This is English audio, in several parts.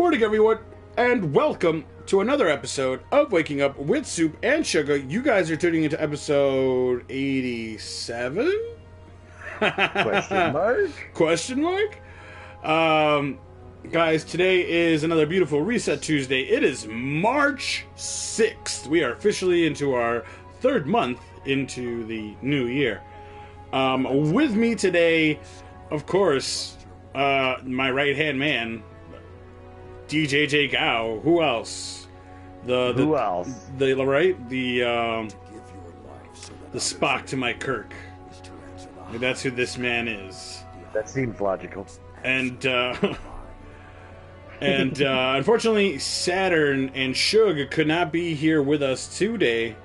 morning, everyone, and welcome to another episode of Waking Up with Soop and Sugah. You guys are tuning into episode 87? Question mark? Question mark? Guys, today is another beautiful Reset Tuesday. It is March 6th. We are officially into our third month into the new year. With me today, of course, my right-hand man, DJJ Gao. Who else? Who else? The Spock to my Kirk. That's who this man is. That seems logical. And unfortunately, Saturn and Sugah could not be here with us today.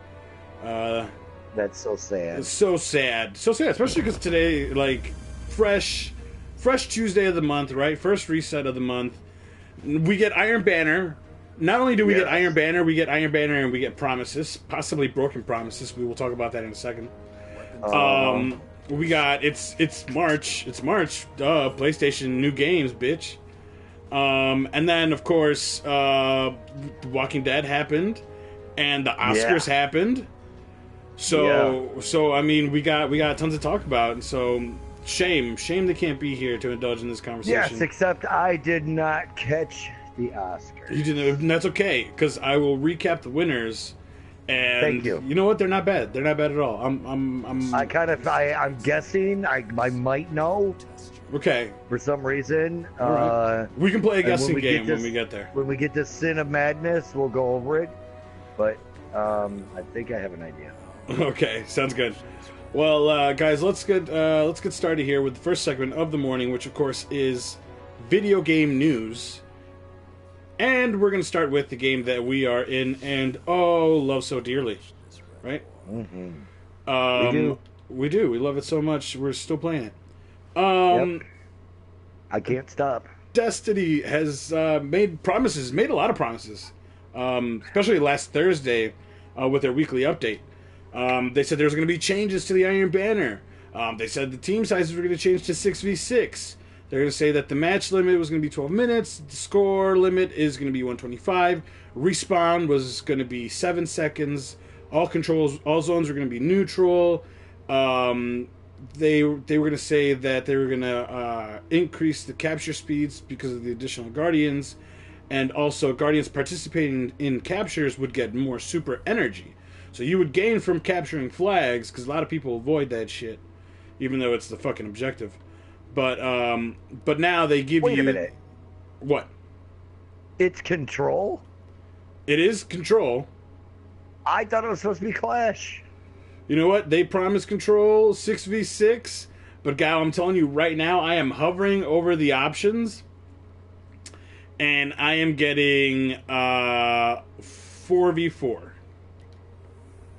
That's so sad. It's so sad, especially because today, like, fresh Tuesday of the month, right? First reset of the month. We get Iron Banner. Not only do we get Iron Banner, we get Iron Banner and we get promises, possibly broken promises. We will talk about that in a second. We got it's March. It's March. PlayStation new games, bitch. And then of course, Walking Dead happened, and the Oscars happened. So I mean, we got tons to talk about. And so shame they can't be here to indulge in this conversation. Yes, except I did not catch the Oscars. You didn't, and that's okay, because I will recap the winners. And thank you. You know what? They're not bad. They're not bad at all. I'm guessing. I might know. Okay. For some reason. Right. We can play a guessing game when we get there. When we get to Sin of Madness, we'll go over it. But I think I have an idea. Okay, sounds good. Well, guys, let's get started here with the first segment of the morning, which of course is video game news. And we're going to start with the game that we are in and love so dearly, right? Mm-hmm. We do. We love it so much. We're still playing it. Yep. I can't stop. Destiny has made a lot of promises, especially last Thursday with their weekly update. They said there's going to be changes to the Iron Banner. They said the team sizes were going to change to 6v6. They're going to say that the match limit was going to be 12 minutes. The score limit is going to be 125. Respawn was going to be 7 seconds. All zones were going to be neutral. They were going to say that they were going to increase the capture speeds because of the additional Guardians. And also, Guardians participating in captures would get more super energy. So you would gain from capturing flags, because a lot of people avoid that shit, even though it's the fucking objective. But now they give you... Wait a minute. What? It's Control? It is Control. I thought it was supposed to be Clash. You know what? They promised Control 6v6, but Gal, I'm telling you right now, I am hovering over the options, and I am getting 4v4.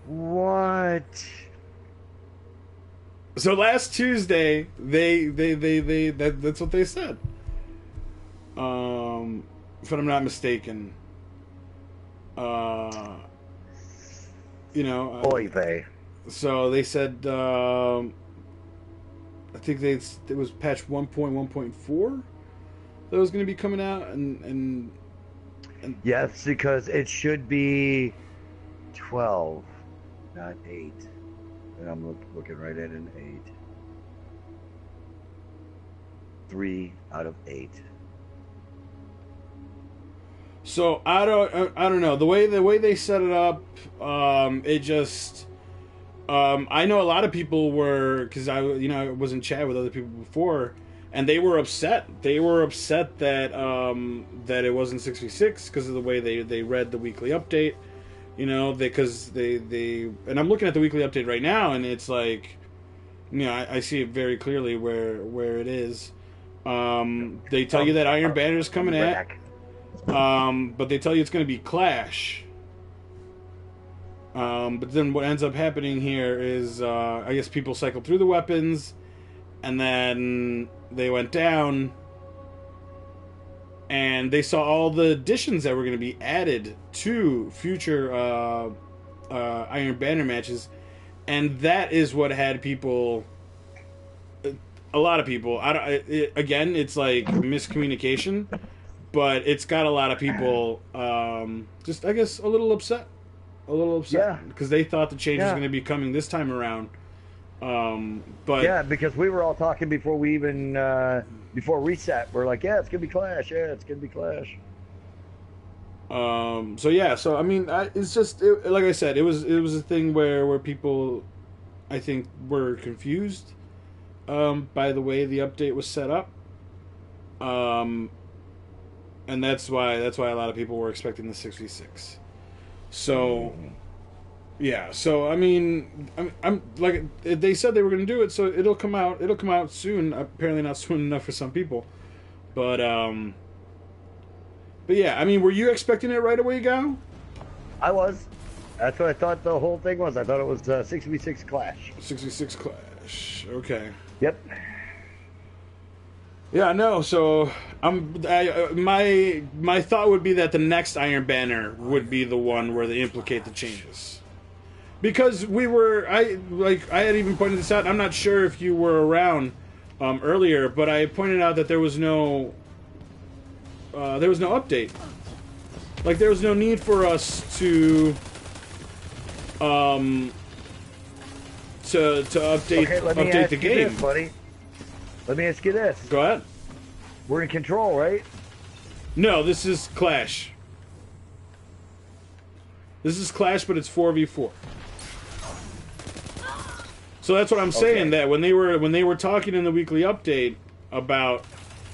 What? So last Tuesday, that's what they said. If I'm not mistaken. Oy vey. So they said, I think it was patch 1.1.4 that was going to be coming out, and yes, because it should be 12, not 8. And I'm looking right at an 8. 3 out of 8. So I don't know, the way they set it up. It just I know a lot of people were, because I was in chat with other people before, and they were upset. They were upset that that it wasn't 6v6 because of the way they read the weekly update. Because they and I'm looking at the weekly update right now, and it's like, I see it very clearly where it is. They tell you that Iron Banner is coming at, but they tell you it's going to be Clash. But then what ends up happening here is, I guess people cycled through the weapons, and then they went down, and they saw all the additions that were going to be added to future Iron Banner matches, and that is what had people, a lot of people, again, it's like miscommunication. but it's got a lot of people, just I guess a little upset, Yeah. because they thought the change was going to be coming this time around. But yeah, because we were all talking before we even before reset. We're like, yeah, it's gonna be Clash. Yeah, it's gonna be Clash. So yeah, so I mean, it's just like I said, it was a thing where people, I think, were confused by the way the update was set up, and that's why a lot of people were expecting the 6v6. So yeah, so I mean, I'm like they said they were going to do it, so it'll come out soon. Apparently not soon enough for some people, but yeah, I mean, were you expecting it right away, Gal? I was. That's what I thought the whole thing was. I thought it was 6v6 Clash. 6v6 Clash. Okay. Yep. Yeah, no. So my thought would be that the next Iron Banner would be the one where they implicate the changes, because I had even pointed this out. I'm not sure if you were around earlier, but I pointed out that there was no update. Like, there was no need for us to update Okay, let me update ask the you game, this, buddy. Let me ask you this. Go ahead. We're in control, right? No, this is Clash. This is Clash, but it's 4v4. So that's what I'm saying. That when they were talking in the weekly update about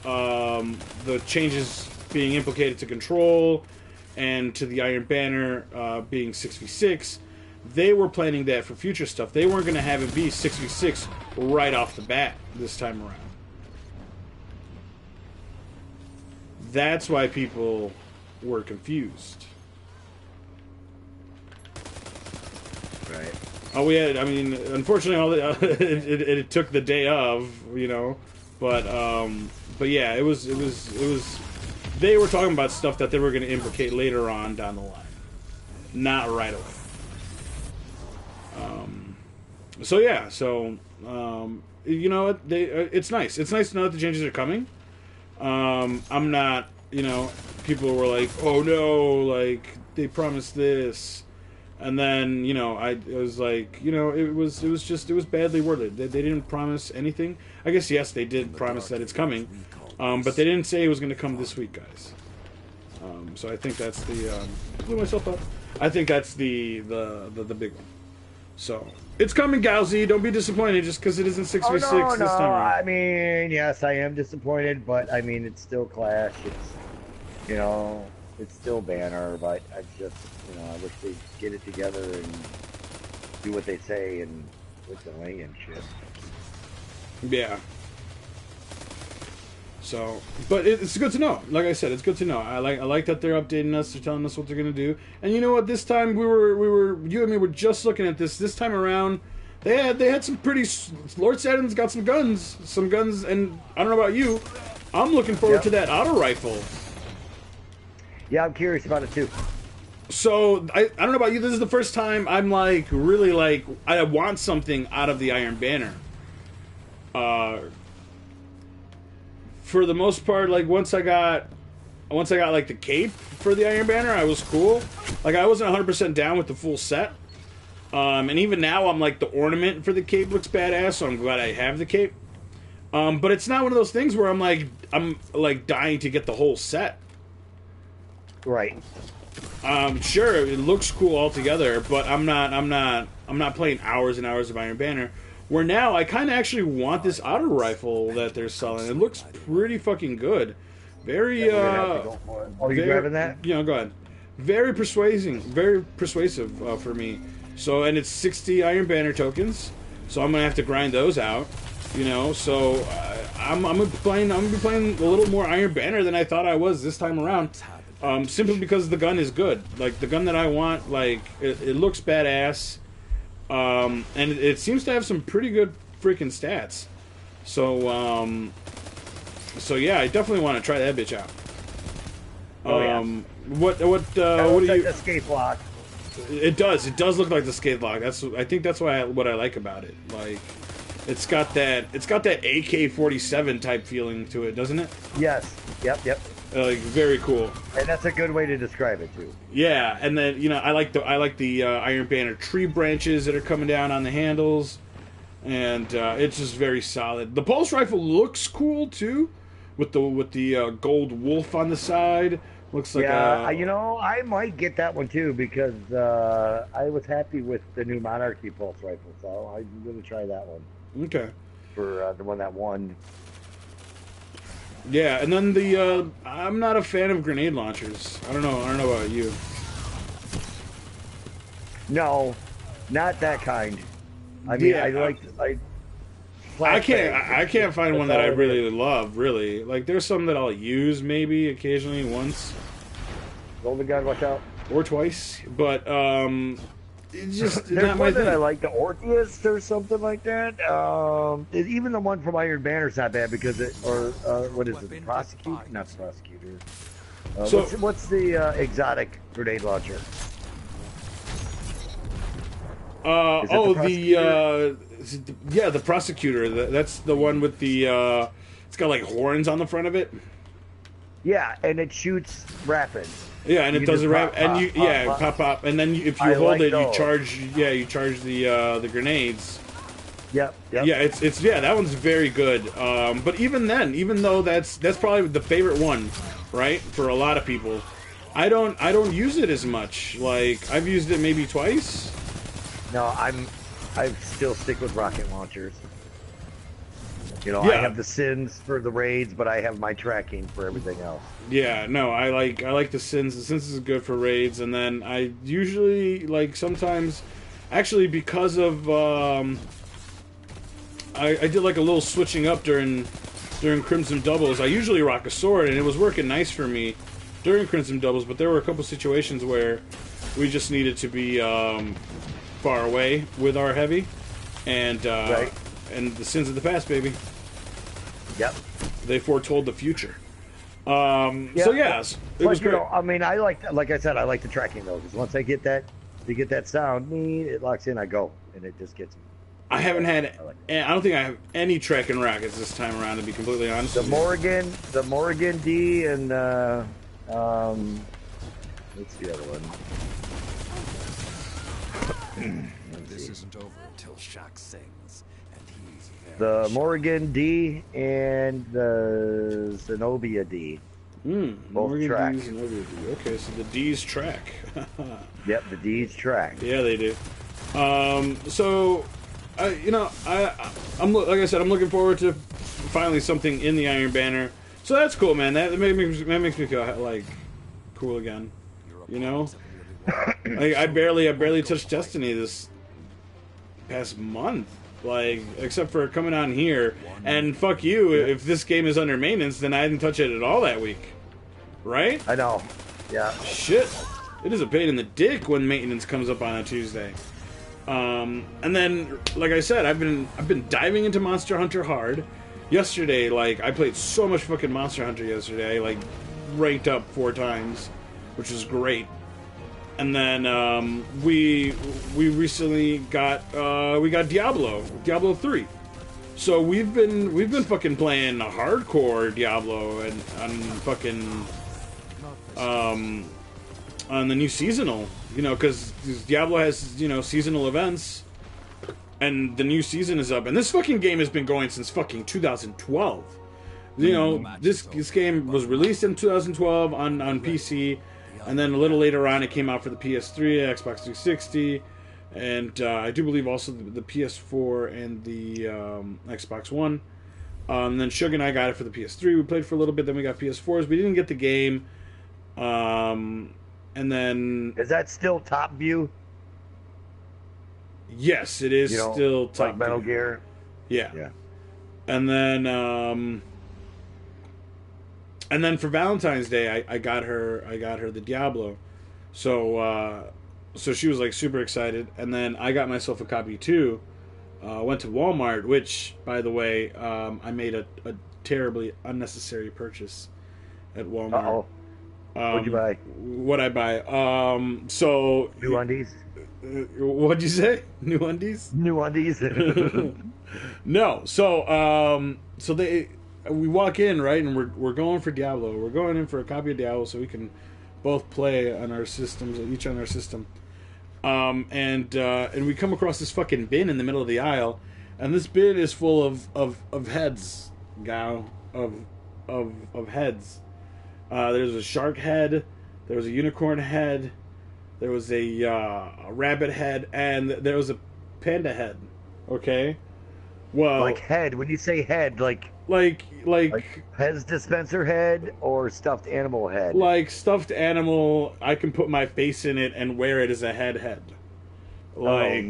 the changes being implicated to Control and to the Iron Banner being 6v6, they were planning that for future stuff. They weren't going to have it be 6v6 right off the bat this time around. That's why people were confused. Right. Oh, I mean, unfortunately, it took the day of, but yeah, it was. They were talking about stuff that they were going to implicate later on down the line, not right away. So yeah, it's nice. It's nice to know that the changes are coming. I'm not, people were like, oh no, like they promised this. And then, I was like, it was badly worded. They didn't promise anything. I guess, yes, they did promise that it's coming. But they didn't say it was going to come this week, guys. So I think that's blew myself up. I think that's the big one. So, it's coming, Galzy. Don't be disappointed just because it isn't 6v6 this time around. I mean, yes, I am disappointed, but I mean, it's still Clash. It's, it's still Banner, but I just, I wish they'd get it together and do what they say and with the lane and shit. Yeah. So, but it's good to know. Like I said, it's good to know. I like that they're updating us. They're telling us what they're gonna do. And you know what? This time we were you and me were just looking at this. This time around, they had some pretty. Lord Saturnin's got some guns, and I don't know about you. I'm looking forward to that auto rifle. Yeah, I'm curious about it too. So I don't know about you. This is the first time I'm really I want something out of the Iron Banner. For the most part, once I got like the cape for the Iron Banner, I was cool. Like, I wasn't 100% down with the full set. And even now, I'm like, the ornament for the cape looks badass, so I'm glad I have the cape. But it's not one of those things where I'm dying to get the whole set. Right. Sure, it looks cool altogether, but I'm not playing hours and hours of Iron Banner. Where now, I kind of actually want this auto rifle that they're selling. It looks pretty fucking good. Very, you grabbing that? Go ahead. Very persuasive for me. So, and it's 60 Iron Banner tokens, so I'm gonna have to grind those out. So I'm gonna be playing a little more Iron Banner than I thought I was this time around. Simply because the gun is good. Like, the gun that I want, it looks badass. And it seems to have some pretty good freaking stats. So yeah, I definitely want to try that bitch out. What do you? The skate block. It does look like the skate block. I think that's what I like about it. Like, It's got that AK-47 type feeling to it, doesn't it? Yes. Yep. Like very cool. And that's a good way to describe it too. Yeah, and then I like the Iron Banner tree branches that are coming down on the handles, and it's just very solid. The pulse rifle looks cool too, with the gold wolf on the side. Looks like I might get that one too because I was happy with the new Monarchy pulse rifle, so I'm gonna try that one. Okay. For the one that won. Yeah, and then I'm not a fan of grenade launchers. I don't know about you. No, not that kind. I mean, I can't find one that I really love. Really, like there's some that I'll use maybe occasionally once. Golden gun, watch out. Or twice, but it's just there's not my one thing. that I like, the Orpheus or something like that. Even the one from Iron Banner's not bad because what is it? The Prosecutor? Not the Prosecutor. So what's the exotic grenade launcher? The Prosecutor. That's the one with the. It's got like horns on the front of it. Yeah, and it shoots rapid. Yeah, and it does a rap, and you pop, and then if you hold it, you charge. Yeah, you charge the grenades. Yep. Yeah, it's that one's very good. But even then, even though that's probably the favorite one, right, for a lot of people, I don't use it as much. Like I've used it maybe twice. No, I still stick with rocket launchers. Yeah. I have the SINs for the raids, but I have my tracking for everything else. Yeah, no, I like the SINs. The SINs is good for raids, and then I usually sometimes, actually because of I did like a little switching up during Crimson Doubles. I usually rock a sword, and it was working nice for me during Crimson Doubles. But there were a couple situations where we just needed to be far away with our heavy, and right. And the sins of the past, baby. Yep. They foretold the future. So yes, it was great. I mean, like I said, I like the tracking though, because once I get that sound, it locks in, I go, and it just gets. I haven't had. I don't think I have any tracking rockets this time around, to be completely honest. The Morgan D, and what's the other one? This isn't over until Shaq sings, and he's the Morgan D and the Zenobia D. Both Morgan track. D, Zenobia D. Okay, so the D's track. Yep, the D's track. Yeah, they do. So, I'm like I said, I'm looking forward to finally something in the Iron Banner. So that's cool, man. That makes me feel like cool again. You know. Like I barely touched Destiny this past month, like except for coming on here. And fuck you, if this game is under maintenance, then I didn't touch it at all that week, right? I know. Yeah. Shit, it is a pain in the dick when maintenance comes up on a Tuesday. And then, like I said, I've been diving into Monster Hunter hard. Yesterday, like I played so much fucking Monster Hunter yesterday. I ranked up 4 times, which was great. And then we recently got Diablo 3. So we've been fucking playing hardcore Diablo and on fucking on the new seasonal, because Diablo has seasonal events, and the new season is up, and this fucking game has been going since fucking 2012. This game was released in 2012 on PC. And then a little later on, it came out for the PS3, Xbox 360, and I do believe also the PS4 and the Xbox One. And then Sugah and I got it for the PS3. We played for a little bit, then we got PS4s. We didn't get the game. And then... Is that still top view? Yes, it is still top like Metal Gear? Yeah. And then for Valentine's Day, I got her the Diablo, so she was like super excited. And then I got myself a copy too. Went to Walmart, which, by the way, I made a terribly unnecessary purchase at Walmart. What'd you buy? What I buy? So New undies? what'd you say? New undies? New undies? No. So we walk in, right, and we're going for Diablo. We're going in for a copy of Diablo so we can both play on our systems, each on our system. And we come across this fucking bin in the middle of the aisle, and this bin is full of heads, Gao, of heads. There's a shark head, there was a unicorn head, there was a rabbit head, and there was a panda head. Okay, well, Like head. When you say head, like Pez dispenser head or stuffed animal head? like stuffed animal. I can put my face in it and wear it as a head. Like,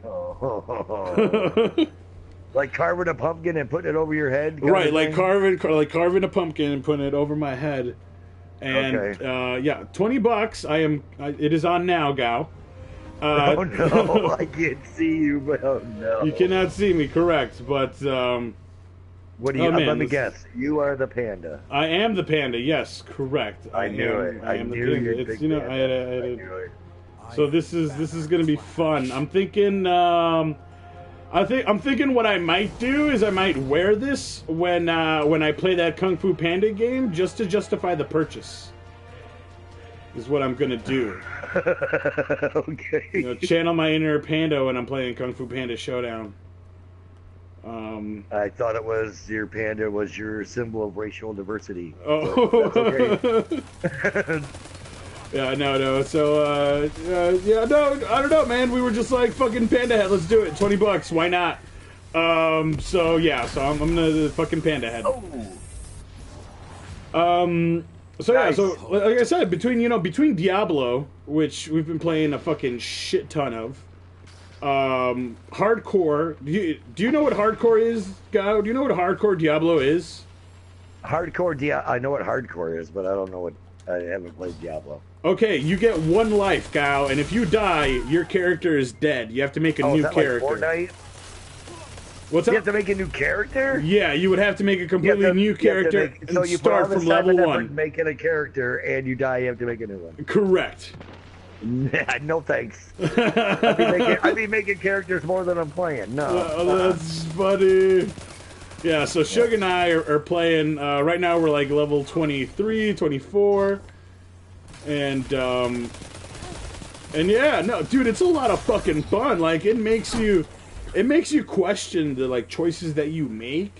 oh no. Like carving a pumpkin and putting it over your head? right, like carving a pumpkin and putting it over my head. And Okay. yeah, $20. It is on now, Gao. Oh no, I can't see you, but oh no. You cannot see me, correct? But What do you? Oh, man, let me this- guess. You are the panda. I am the panda. Yes, correct. I knew it. I I am the knew panda. you'd It's, pick you know, panda. I had I a, knew it. so this is gonna be fun. I'm thinking. I'm thinking what I might do is I might wear this when I play that Kung Fu Panda game just to justify the purchase. Is what I'm gonna do. Okay. You know, channel my inner panda when I'm playing Kung Fu Panda Showdown. I thought it was your panda was your symbol of racial diversity. Oh, That's okay. Yeah, no. So, yeah, no, I don't know, man. We were just like, fucking panda head. Let's do it. $20. Why not? So yeah. So I'm gonna do the fucking panda head. So yeah. Nice. So like I said, between Diablo, which we've been playing a fucking shit ton of, hardcore. Do you know what hardcore is, Gao? Do you know what hardcore Diablo is? Hardcore I know what hardcore is, but I don't know what. I haven't played Diablo. Okay, you get one life, Gao, and if you die, your character is dead. You have to make a new is that character. like Fortnite? What's You up? have to make a new character? Yeah, you would have to make a completely new character So and you start put all from this time level and effort 1. making a character, and you die, you have to make a new one. Correct. No thanks. I'd be making characters more than I'm playing. No. That's funny. Yeah, so Sugah and I are playing, right now we're like level 23, 24, and yeah, no, dude, it's a lot of fucking fun. Like, it makes you question the, like, choices that you make.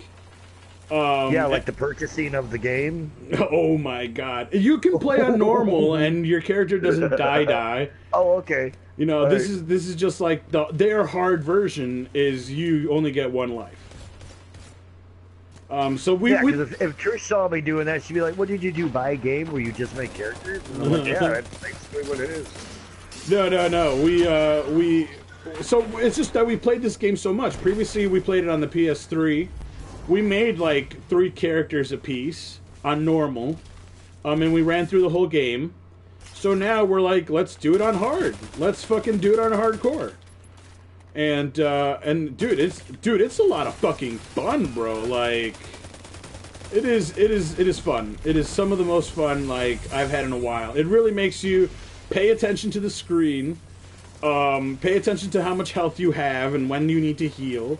Yeah, like the purchasing of the game. Oh my god. You can play on normal and your character doesn't die. Oh, okay. You know, All this right. is just like their hard version is you only get one life. So we Yeah, because if Trish saw me doing that, she'd be like, "What did you do? Buy a game where you just make characters?" And I'm like, "Yeah, that's basically what it is." No. We so it's just that we played this game so much. Previously we played it on the PS3. We made like 3 characters apiece on normal. And we ran through the whole game. So now we're like, let's do it on hard. Let's fucking do it on hardcore. And dude, it's a lot of fucking fun, bro. Like, it is fun. It is some of the most fun like I've had in a while. It really makes you pay attention to the screen, pay attention to how much health you have and when you need to heal,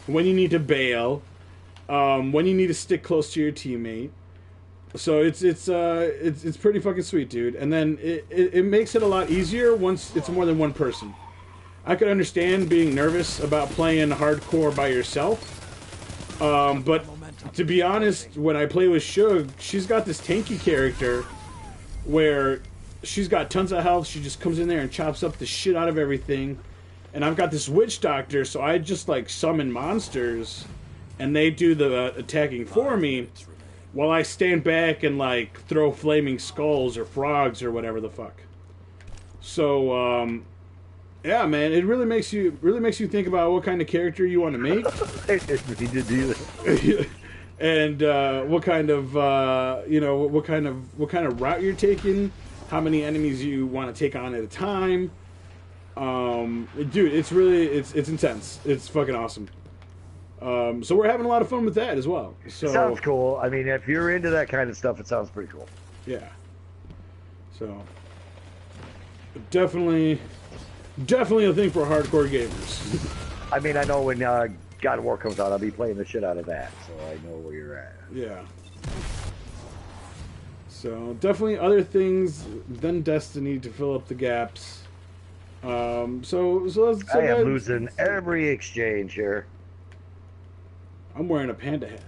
when you need to bail, when you need to stick close to your teammate. So it's pretty fucking sweet, dude. And then it makes it a lot easier once it's more than one person. I could understand being nervous about playing hardcore by yourself, but to be honest, when I play with Sugah, she's got this tanky character where she's got tons of health. She just comes in there and chops up the shit out of everything. And I've got this witch doctor, so I just like summon monsters, and they do the attacking for me, while I stand back and like throw flaming skulls or frogs or whatever the fuck. So yeah, man, it really makes you think about what kind of character you want to make. I didn't mean to do that. And what kind of what kind of route you're taking, how many enemies you want to take on at a time. Dude, it's intense. It's fucking awesome. So we're having a lot of fun with that as well. So Sounds cool. I mean, if you're into that kind of stuff, it sounds pretty cool. yeah. So definitely a thing for hardcore gamers. I mean, I know when God of War comes out, I'll be playing the shit out of that, so I know where you're at. Yeah. So definitely other things than Destiny to fill up the gaps. So let's. I am losing every exchange here. I'm wearing a panda hat.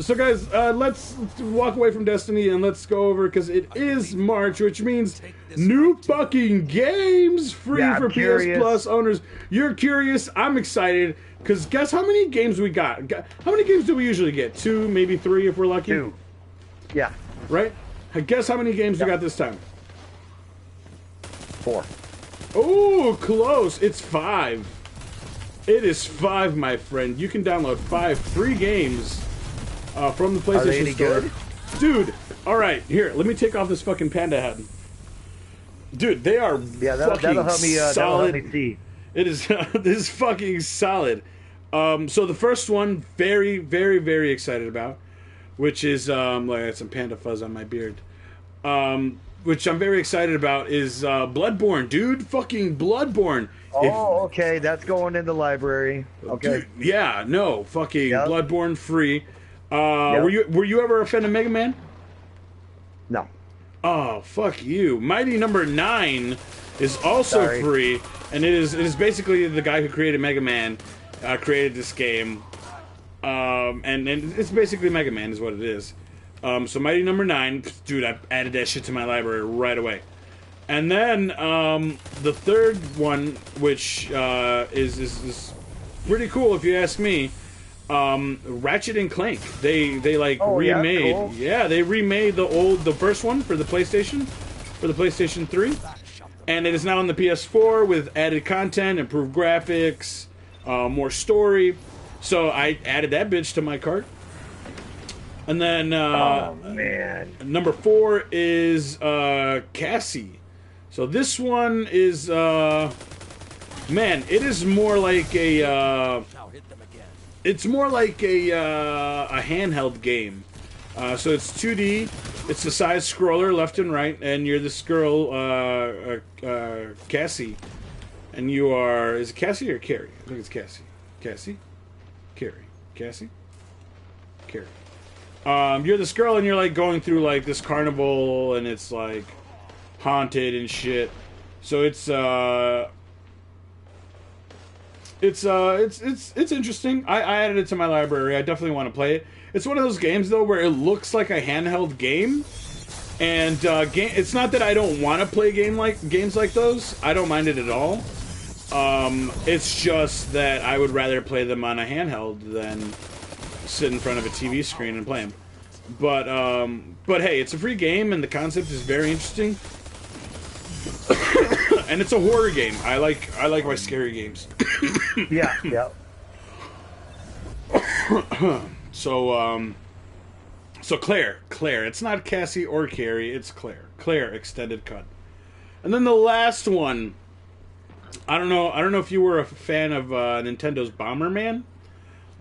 So guys, let's walk away from Destiny and let's go over, because it is March, which means new fucking games free for PS Plus owners. You're curious, I'm excited, because guess how many games we got? How many games do we usually get? 2, maybe 3 if we're lucky? 2. Yeah. Right? Guess how many games we got this time? 4. Oh, close. It's 5. It is 5, my friend. You can download 5 free games from the PlayStation Store. Good? Dude, alright, here, let me take off this fucking panda hat. Dude, they are that'll help me, solid. that'll help me see. It is, this is fucking solid. So the first one, very, very, very excited about, which is, like I had some panda fuzz on my beard. Which I'm very excited about is Bloodborne, dude. Fucking Bloodborne. Oh, okay, that's going in the library. Okay. Dude, yeah, no, fucking Bloodborne free. Yep. Were you ever a fan of Mega Man? No. Oh, fuck you. Mighty Number 9 is also free, and it is basically the guy who created Mega Man created this game. And it's basically Mega Man is what it is. So Mighty Number 9, dude, I added that shit to my library right away. And then the third one, which is pretty cool if you ask me, Ratchet and Clank. They like remade. Yeah, cool. Yeah, they remade the first one for the PlayStation 3, and it is now on the PS4 with added content, improved graphics, more story. So I added that bitch to my cart. And then number 4 is Cassie. So this one is man, it is more like a it's more like a handheld game. So it's 2D. It's a side scroller left and right, and you're this girl Cassie, and you are, is it Cassie or Carrie? I think it's Cassie. Carrie. You're this girl, and you're like going through like this carnival, and it's like haunted and shit. So it's interesting. I added it to my library. I definitely want to play it. It's one of those games though where it looks like a handheld game, and it's not that I don't want to play games like those. I don't mind it at all. It's just that I would rather play them on a handheld than sit in front of a TV screen and play them. But hey, it's a free game, and the concept is very interesting. And it's a horror game. I like my scary games. Yeah. So Claire. It's not Cassie or Carrie. It's Claire. Claire extended cut. And then the last one. I don't know if you were a fan of Nintendo's Bomberman,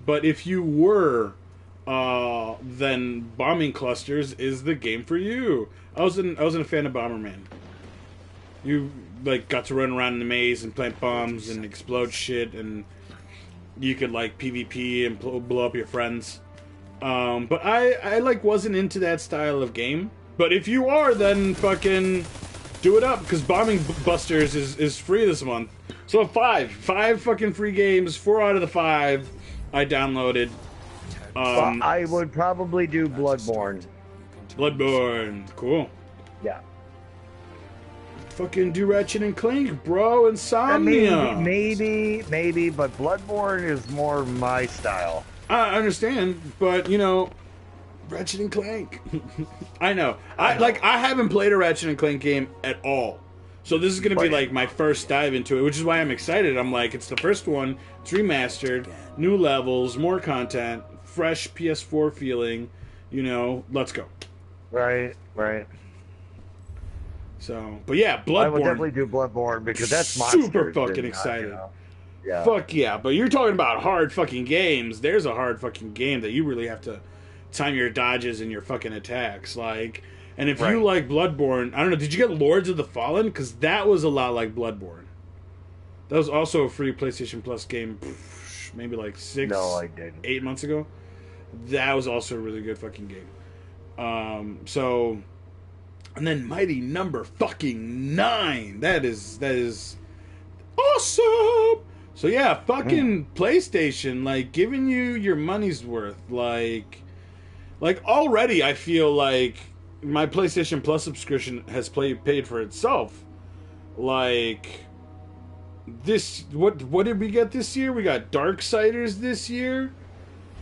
but if you were, then Bombing Clusters is the game for you. I wasn't a fan of Bomberman. You like got to run around in the maze and plant bombs and explode shit, and you could like PvP and blow up your friends. But I like wasn't into that style of game. But if you are, then fucking do it up, because Bombing Busters is free this month. So 5 fucking free games. 4 out of the 5 I downloaded. Well, I would probably do Bloodborne. Cool. Yeah. Fucking do Ratchet and Clank, bro. Insomnia. Maybe, but Bloodborne is more my style. I understand, but you know, Ratchet and Clank. I know. I haven't played a Ratchet and Clank game at all. So this is going to be like my first dive into it, which is why I'm excited. I'm like, it's the first one. It's remastered, new levels, more content, fresh PS4 feeling. You know, let's go. Right. So, but yeah, Bloodborne. I would definitely do Bloodborne because that's super fucking excited. Yeah. Fuck yeah. But you're talking about hard fucking games. There's a hard fucking game that you really have to time your dodges and your fucking attacks. Like, and if you like Bloodborne, I don't know, did you get Lords of the Fallen? Because that was a lot like Bloodborne. That was also a free PlayStation Plus game, maybe like 8 months ago. That was also a really good fucking game. So, and then Mighty Number fucking 9. That is awesome. So yeah, fucking PlayStation, like giving you your money's worth. Like already, I feel like my PlayStation Plus subscription has paid for itself. Like this, what did we get this year? We got Darksiders this year.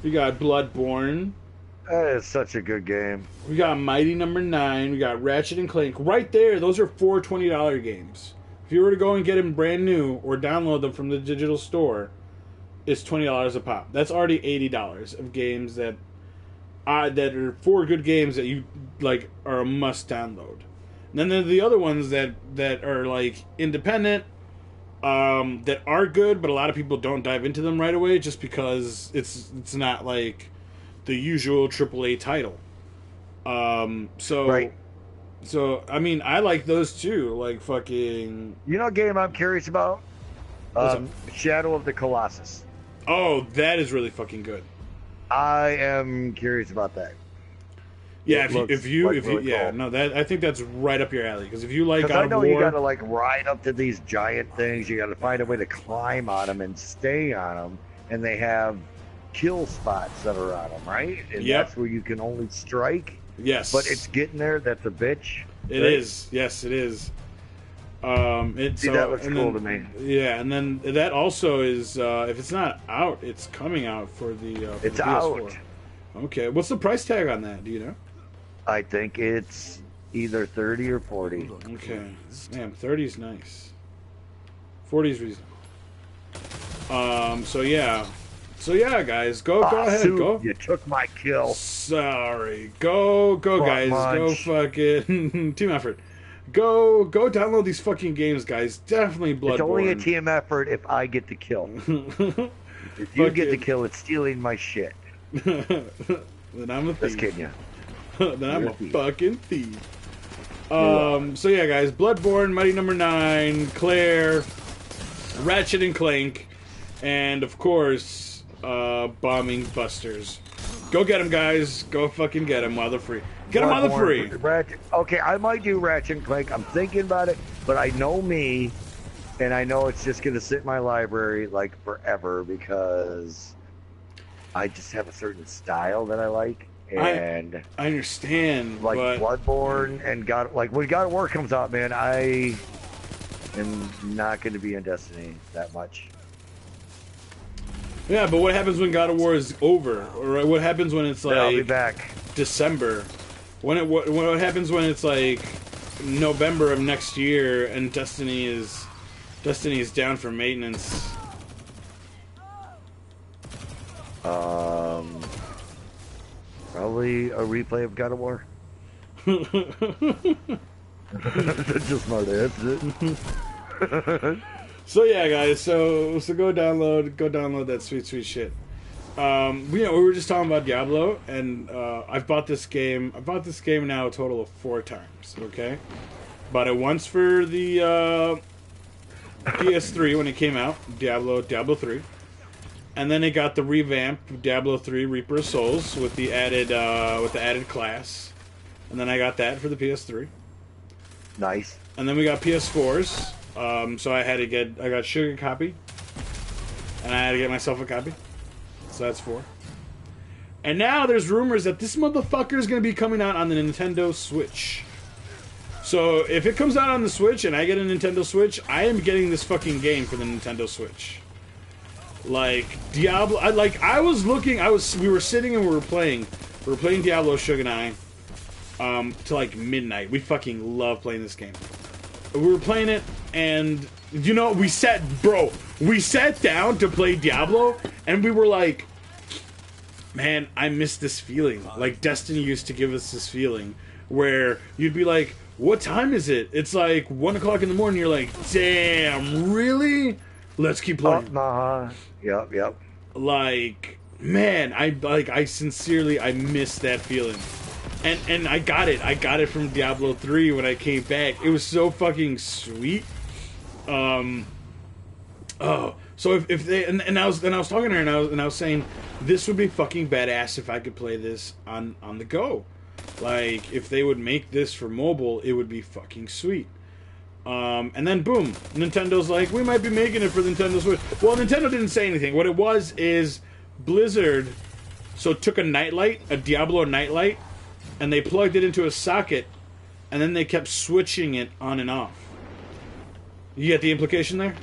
We got Bloodborne. That is such a good game. We got Mighty Number 9. We got Ratchet and Clank. Right there, those are 4 $20 games. If you were to go and get them brand new or download them from the digital store, it's $20 a pop. That's already $80 of games that are 4 good games that you like are a must download. And then there are the other ones that are like independent, that are good, but a lot of people don't dive into them right away just because it's not like the usual AAA title. So I mean, I like those too. Like fucking. You know, a game I'm curious about. Shadow of the Colossus. Oh, that is really fucking good. I am curious about that. Yeah, if you yeah, cool. No, that I think that's right up your alley. Because if you like God of War, you got to like ride up to these giant things. You got to find a way to climb on them and stay on them, and they have kill spots that are on them, right? And that's where you can only strike. Yes, but it's getting there. That's a bitch. It is. Yes, it is. That looks cool to me. Yeah, and then that also is if it's not out, it's coming out for the. It's the PS4. out. Okay, what's the price tag on that? Do you know? I think it's either 30 or 40. Okay, damn, 30 is nice. 40 is reasonable. So yeah, guys, go ahead, Soop, go. You took my kill. Sorry, go, guys, munch. go fucking team effort. Go download these fucking games, guys. Definitely Bloodborne. It's only a team effort if I get the kill. If you get the kill, it's stealing my shit. Then I'm a thief. Just kidding you. Then I'm a fucking thief. So yeah, guys, Bloodborne, Mighty Number 9, Claire, Ratchet and Clank, and of course, Bombing Busters. Go get them, guys. Go fucking get them while they're free. Get them while they're free. Ratchet. Okay, I might do Ratchet and Clank. I'm thinking about it, but I know me, and I know it's just going to sit in my library like forever because I just have a certain style that I like. And I understand, like but Bloodborne and when God of War comes out, man, I am not going to be in Destiny that much. Yeah, but what happens when God of War is over, or what happens when it's like I'll be back December? What happens when it's like November of next year and Destiny is down for maintenance? Probably a replay of God of War. That's just smart answer. So yeah, guys. So go download that sweet shit. We were just talking about Diablo, and I've bought this game. I've bought this game now a total of 4 times. Okay, bought it once for the PS3 when it came out, Diablo 3. And then it got the revamped Diablo 3 Reaper of Souls with the added class. And then I got that for the PS3. Nice. And then we got PS4s. So I got Sugah copy. And I had to get myself a copy. So that's 4. And now there's rumors that this motherfucker is going to be coming out on the Nintendo Switch. So if it comes out on the Switch and I get a Nintendo Switch, I am getting this fucking game for the Nintendo Switch. Like Diablo, we were sitting and we were playing Diablo, Suge and I, to like midnight. We fucking love playing this game. We were playing it, and we sat down to play Diablo, and we were like, man, I miss this feeling. Like Destiny used to give us this feeling where you'd be like, what time is it? It's like 1 o'clock in the morning. You're like, damn, really? Let's keep playing. Yep. Like, man, I sincerely I miss that feeling. And I got it from Diablo 3 when I came back. It was so fucking sweet. So if they and I was talking to her and I was saying this would be fucking badass if I could play this on the go. Like, if they would make this for mobile, it would be fucking sweet. And then boom, Nintendo's like, we might be making it for Nintendo Switch. Well, Nintendo didn't say anything. What it was is Blizzard took a nightlight, a Diablo nightlight, and they plugged it into a socket, and then they kept switching it on and off. You get the implication there?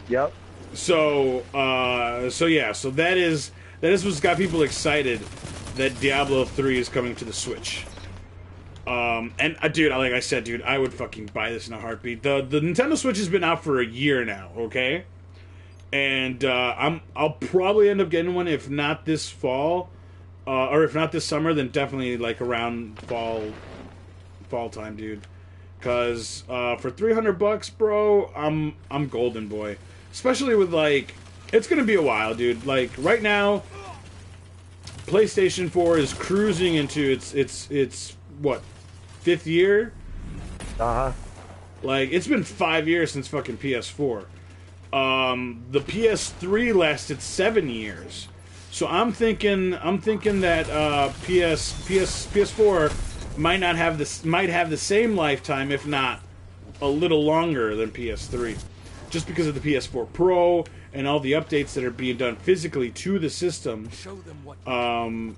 Yep. So that is what's got people excited that Diablo 3 is coming to the Switch. Dude, like I said, dude, I would fucking buy this in a heartbeat. The Nintendo Switch has been out for a year now, okay? And I'll probably end up getting one, if not this fall, or if not this summer, then definitely like around fall time, dude. Cause for $300, bro, I'm golden, boy. Especially with, like, it's gonna be a while, dude. Like, right now, PlayStation 4 is cruising into its what, 5th year? Like, it's been 5 years since fucking PS4. The PS3 lasted 7 years. So I'm thinking that PS4 might have the same lifetime, if not a little longer than PS3. Just because of the PS4 Pro and all the updates that are being done physically to the system. Show them what 3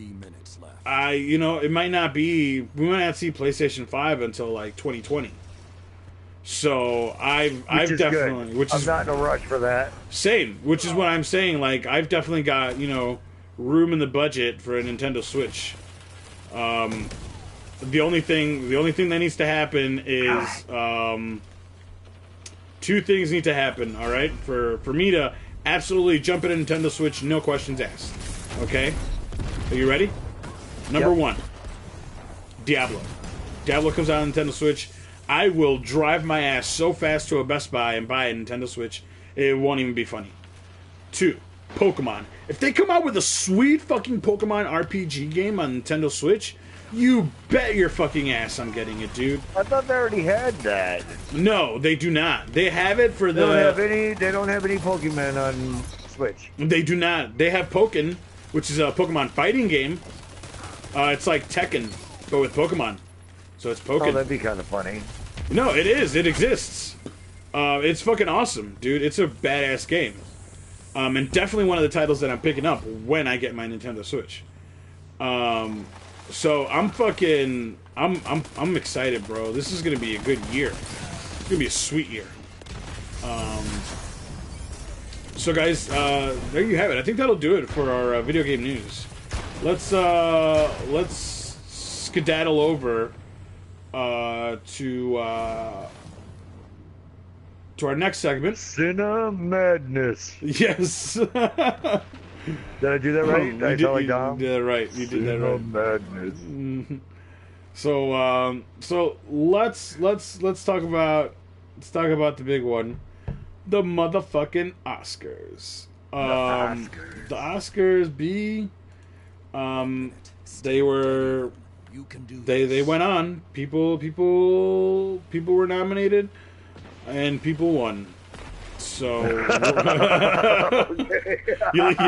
minutes left. It might not be. We might not see PlayStation 5 until like 2020. So I've definitely, good. I'm not in a rush for that. Same, which is what I'm saying. Like, I've definitely got room in the budget for a Nintendo Switch. The only thing that needs to happen is two things need to happen, all right, for me to absolutely jump at a Nintendo Switch, no questions asked. Okay, are you ready? Number one, Diablo. Diablo comes out on Nintendo Switch. I will drive my ass so fast to a Best Buy and buy a Nintendo Switch, it won't even be funny. 2, Pokemon. If they come out with a sweet fucking Pokemon RPG game on Nintendo Switch, you bet your fucking ass I'm getting it, dude. I thought they already had that. No, they do not. They have it for They don't have any Pokemon on Switch. They do not. They have Pokken, which is a Pokemon fighting game. It's like Tekken, but with Pokemon. So it's Pokken. Oh, that'd be kind of funny. No, it is. It exists. It's fucking awesome, dude. It's a badass game. And definitely one of the titles that I'm picking up when I get my Nintendo Switch. So I'm excited, bro. This is gonna be a good year. It's gonna be a sweet year. So guys, there you have it. I think that'll do it for our video game news. Let's skedaddle over to our next segment. Cinema Madness. Yes. Did I do that right? You did that right. You did that right. Madness. Mm-hmm. So let's talk about the big one, the motherfucking Oscars. The Oscars be they were they went on. People were nominated and people won. So you like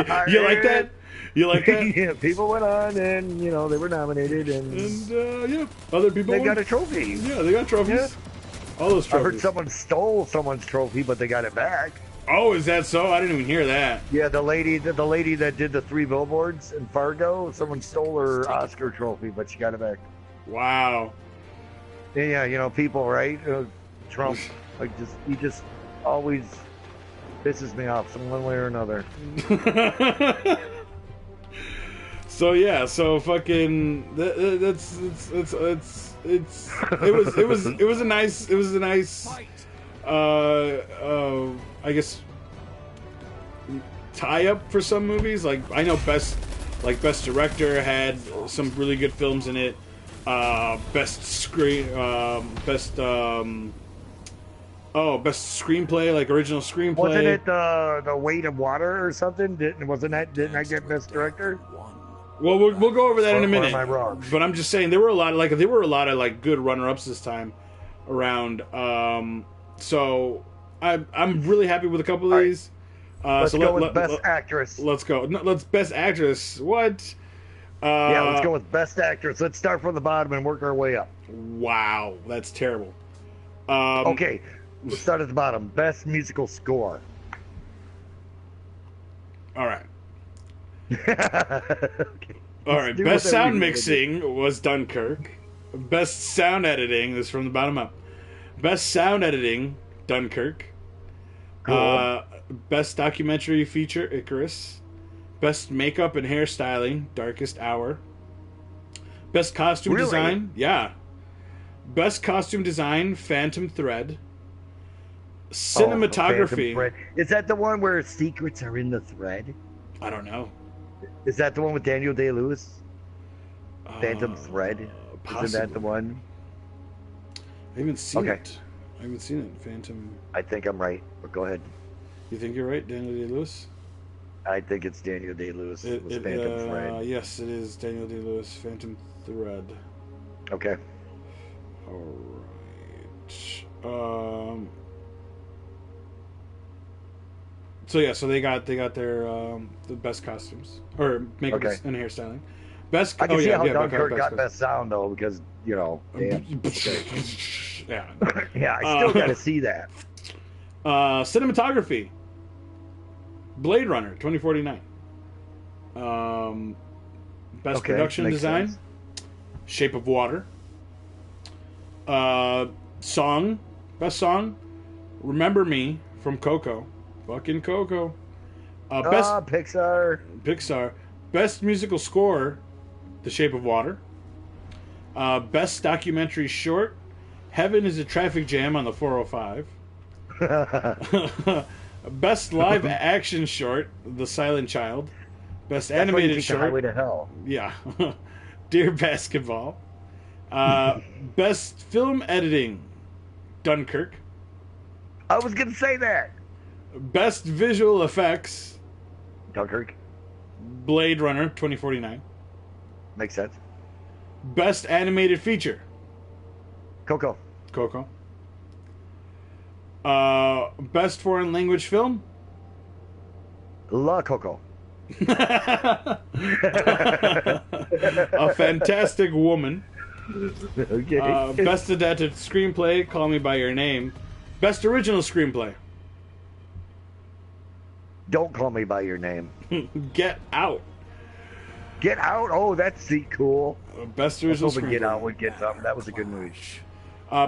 that? You like that? Yeah, people went on and they were nominated and other people they got a trophy. Yeah, they got trophies. Yeah. All those trophies. I heard someone stole someone's trophy, but they got it back. Oh, is that so? I didn't even hear that. Yeah, the lady that did the 3 billboards in Fargo, someone stole her Oscar trophy, but she got it back. Wow. Yeah, people, right? Trump, he just always pisses me off some one way or another. So fucking it was a nice I guess tie up for some movies. Like, I know best director had some really good films in it. Best screen, best Oh, best screenplay, like original screenplay. Wasn't it the Weight of Water or something? Didn't I get best director? Well, we'll go over that in a Or minute. am I wrong? But I'm just saying there were a lot of good runner-ups this time around. So I'm really happy with a couple of these. Let's go with best actress. Let's go. No, let's best actress. What? Yeah, let's go with best actress. Let's start from the bottom and work our way up. Wow, that's terrible. Okay, let's start at the bottom. Best musical score. All right. Okay. All right. Best sound mixing was Dunkirk. Best sound editing. This is from the bottom up. Best sound editing, Dunkirk. Cool. Best documentary feature, Icarus. Best makeup and hairstyling, Darkest Hour. Best costume design, yeah. Best costume design, Phantom Thread. Cinematography. Phantom Thread. Is that the one where secrets are in the thread? I don't know. Is that the one with Daniel Day-Lewis? Phantom Thread? Possibly. Isn't that the one? I haven't seen it. I haven't seen it. Phantom. I think I'm right, but go ahead. You think you're right, Daniel Day-Lewis? I think it's Daniel Day-Lewis. With Phantom Thread. Yes, it is Daniel Day-Lewis. Phantom Thread. Okay. All right. So yeah, so they got their the best costumes or makeup and hairstyling. Best. I can see how Dunkirk got best sound though, because damn. Yeah. Yeah, I still got to see that. Cinematography. Blade Runner 2049. Best production design. Sense. Shape of Water. Song. Best song. Remember Me from Coco. Fucking Coco. Best Pixar. Best musical score. The Shape of Water. Best documentary short. Heaven is a Traffic Jam on the 405. Best live action short. The Silent Child. Best animated short. Highway to Hell. Yeah. Dear Basketball. Best film editing. Dunkirk. I was gonna say that. Best visual effects. Dunkirk. Blade Runner 2049. Makes sense. Best animated feature. Coco. Best foreign language film. La Coco. A Fantastic Woman. Okay. Best adapted screenplay. Call Me by Your Name. Best original screenplay. Don't Call Me by Your Name. Get Out. Get Out. Oh, that's cool. Best original screenplay. Get Out would get something. That was a good movie.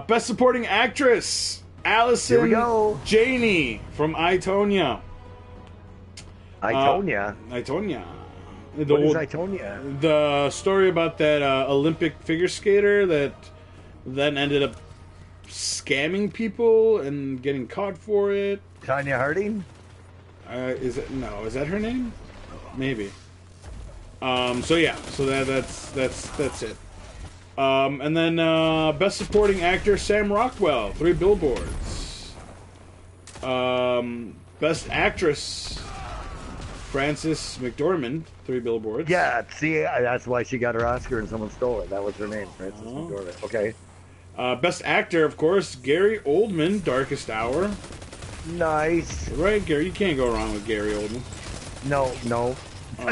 Best supporting actress. Allison Here we go. Janney from I, Tonya. I, Tonya. What is I, Tonya? The story about that Olympic figure skater that then ended up scamming people and getting caught for it. Tanya Harding? Is that her name? Maybe. So that's it. And then best supporting actor Sam Rockwell, 3 Billboards. Best actress Frances McDormand, 3 Billboards. Yeah, see, that's why she got her Oscar and someone stole it. That was her name, Frances McDormand. Okay. Best actor, of course, Gary Oldman, Darkest Hour. Nice. Right, Gary, you can't go wrong with Gary Oldman. No.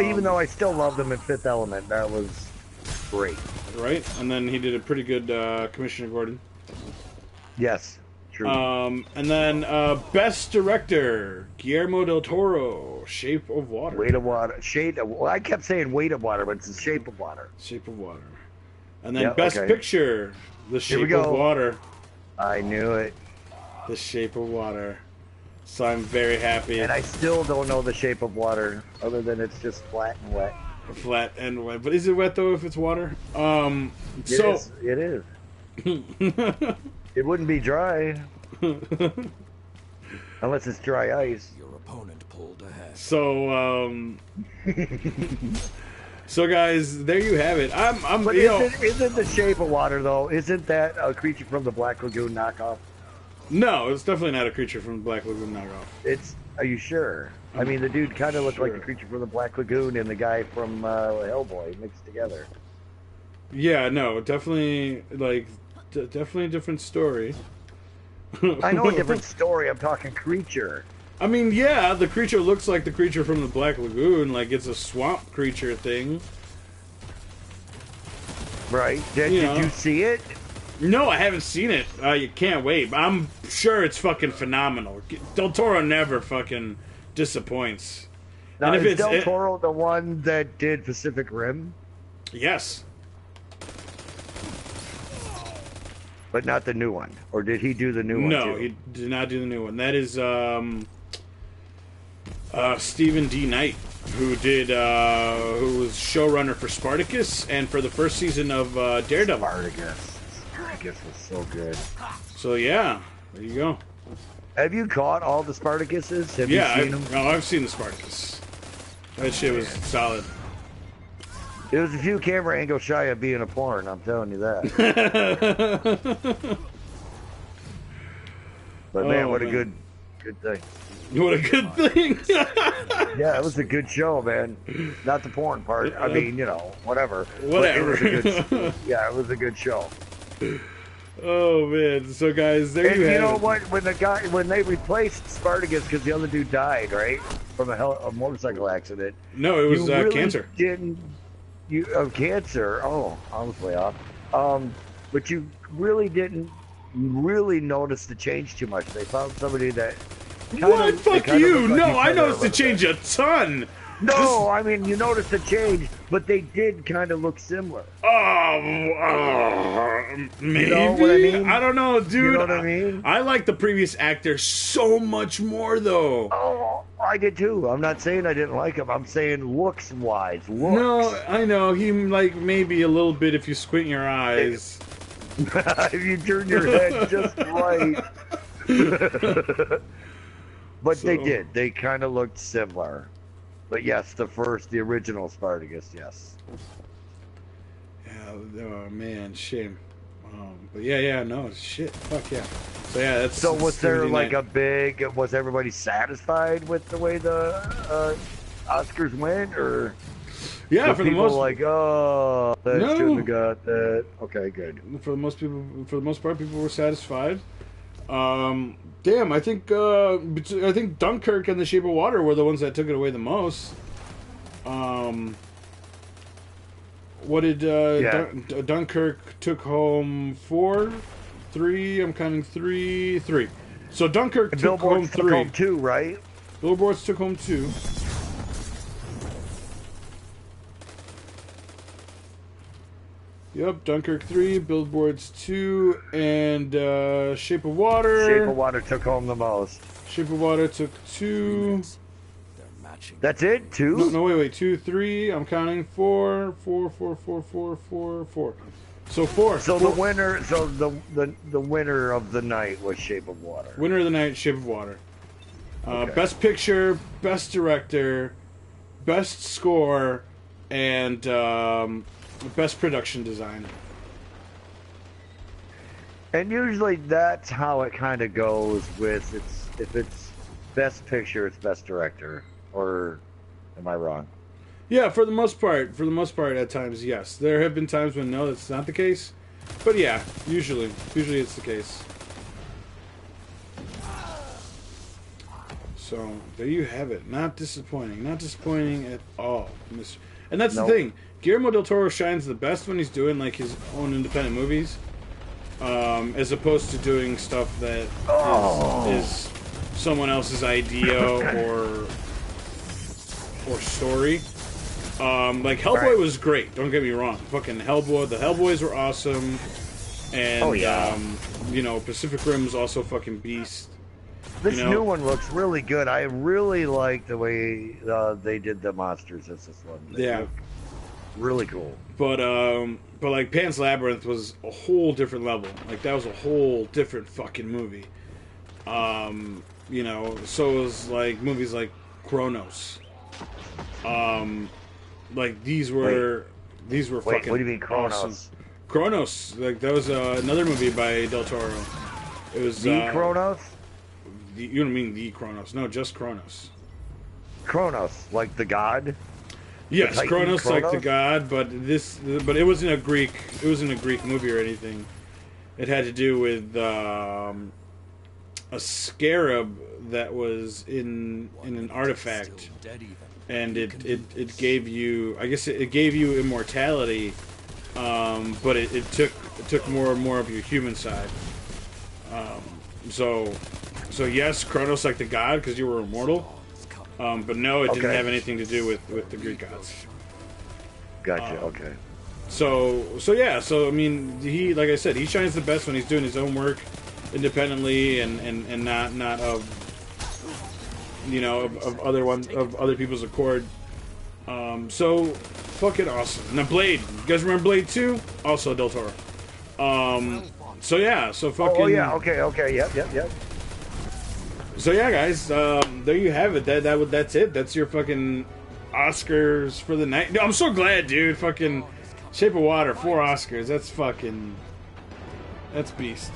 Even though I still loved him in Fifth Element, that was great. Right, and then he did a pretty good Commissioner Gordon. Yes, true. And then best director Guillermo del Toro, Shape of Water. Weight of Water. I kept saying Weight of Water, but it's the Shape of Water. Shape of Water. And then best picture, The Shape of Water. I knew it. The Shape of Water. So I'm very happy. And I still don't know The Shape of Water, other than it's just flat and wet. Flat and wet. But is it wet, though, if it's water? It is. It wouldn't be dry. Unless it's dry ice. Your opponent pulled ahead. So guys, there you have it. But isn't The Shape of Water, though, isn't that a Creature from the Black Lagoon knockoff? No, it's definitely not a creature from the Black Lagoon knockoff. Are you sure? I mean, the dude kind of looked like the creature from the Black Lagoon and the guy from Hellboy mixed together. Yeah, no, definitely, like, definitely a different story. I know a different story. I'm talking creature. I mean, yeah, the creature looks like the creature from the Black Lagoon, like it's a swamp creature thing. Right. Did you see it? No, I haven't seen it. You can't wait. I'm sure it's fucking phenomenal. Del Toro never fucking disappoints. Now, and if is Del Toro the one that did Pacific Rim? Yes. But not the new one. Or did he do the new one? No, too? he did not do the new one. That is Stephen D. Knight, who was showrunner for Spartacus and for the first season of Daredevil. Spartacus was so good. So yeah, there you go. Have you caught all the Spartacuses? Have you seen them? No, I've seen the Spartacus. That shit was solid. It was a few camera angles shy of being a porn, I'm telling you that. But man, what a good thing. What a good thing. Yeah, it was a good show, man. Not the porn part. I mean, whatever. Whatever. It was a good show. Oh man! So guys, there you have it. You know what? When they replaced Spartacus because the other dude died, right, from a motorcycle accident. No, it was really cancer. Cancer? Oh, I was way off. But you really didn't notice the change too much. They found somebody that. What? Fuck you! Like no, I noticed the change a ton. No, I mean, you noticed the change, but they did kind of look similar. Maybe. You know what I mean? I don't know, dude. You know what I mean? I like the previous actor so much more, though. Oh, I did too. I'm not saying I didn't like him. I'm saying looks-wise. No, I know. He, like, maybe a little bit if you squint your eyes. If you turn your head just right. But they did. They kind of looked similar. But yes, the original Spartacus, yes. Yeah, oh man, shame. But yeah, no, shit, fuck yeah. So yeah, that's. So was there like was everybody satisfied with the way the Oscars went, or? Yeah, for the most. Like, oh, that shouldn't have got that. Okay, good. For the most part, people were satisfied. Damn, I think Dunkirk and The Shape of Water were the ones that took it away the most. What did Dunkirk took home 4, 3? I'm counting 3. So Dunkirk took home 3. Took home 2, right? Billboards took home 2. Yep, Dunkirk 3, Billboards 2, and Shape of Water. Shape of Water took home the most. Shape of Water took 2. That's it? 2? No, wait, 2, 3. I'm counting 4. So 4. So the winner, the winner of the night was Shape of Water. Winner of the night, Shape of Water. Okay. Best Picture, Best Director, Best Score, and Best Production Design. And usually that's how it kind of goes with if it's Best Picture, it's Best Director. Or am I wrong? Yeah, for the most part, at times, yes. There have been times when no, that's not the case. But yeah, usually it's the case. So there you have it. Not disappointing at all, Mr. And that's the thing. Guillermo del Toro shines the best when he's doing like his own independent movies, as opposed to doing stuff that is someone else's idea or story. Like Hellboy was great. Don't get me wrong. Fucking Hellboy. The Hellboys were awesome. And Pacific Rim was also fucking beast. This new one looks really good. I really like the way they did the monsters as this one. They look really cool. But like Pan's Labyrinth was a whole different level. Like that was a whole different fucking movie. So it was like movies like Kronos. Like these were fucking. What do you mean Kronos? Awesome. Kronos, like that was another movie by Del Toro. It was The Kronos? You don't mean the Kronos? No, just Kronos. Kronos, like the god? Yes, Titan Kronos like the Kronos? god, but it wasn't a Greek. It wasn't a Greek movie or anything. It had to do with a scarab that was in an artifact, and it gave you, I guess it gave you immortality, but it took more and more of your human side. So yes, Kronos like the god because you were immortal. But no, it didn't have anything to do with the Greek gods. Gotcha. Okay. So yeah. So I mean, he, like I said, he shines the best when he's doing his own work independently and not of of other people's accord. So fucking awesome. Now Blade, you guys remember Blade 2? Also Del Toro. So yeah. So fucking. Oh yeah. Okay. Yep. So yeah, guys, there you have it. That's it. That's your fucking Oscars for the night. No, I'm so glad, dude. Fucking Shape of Water, 4 Oscars. That's beast.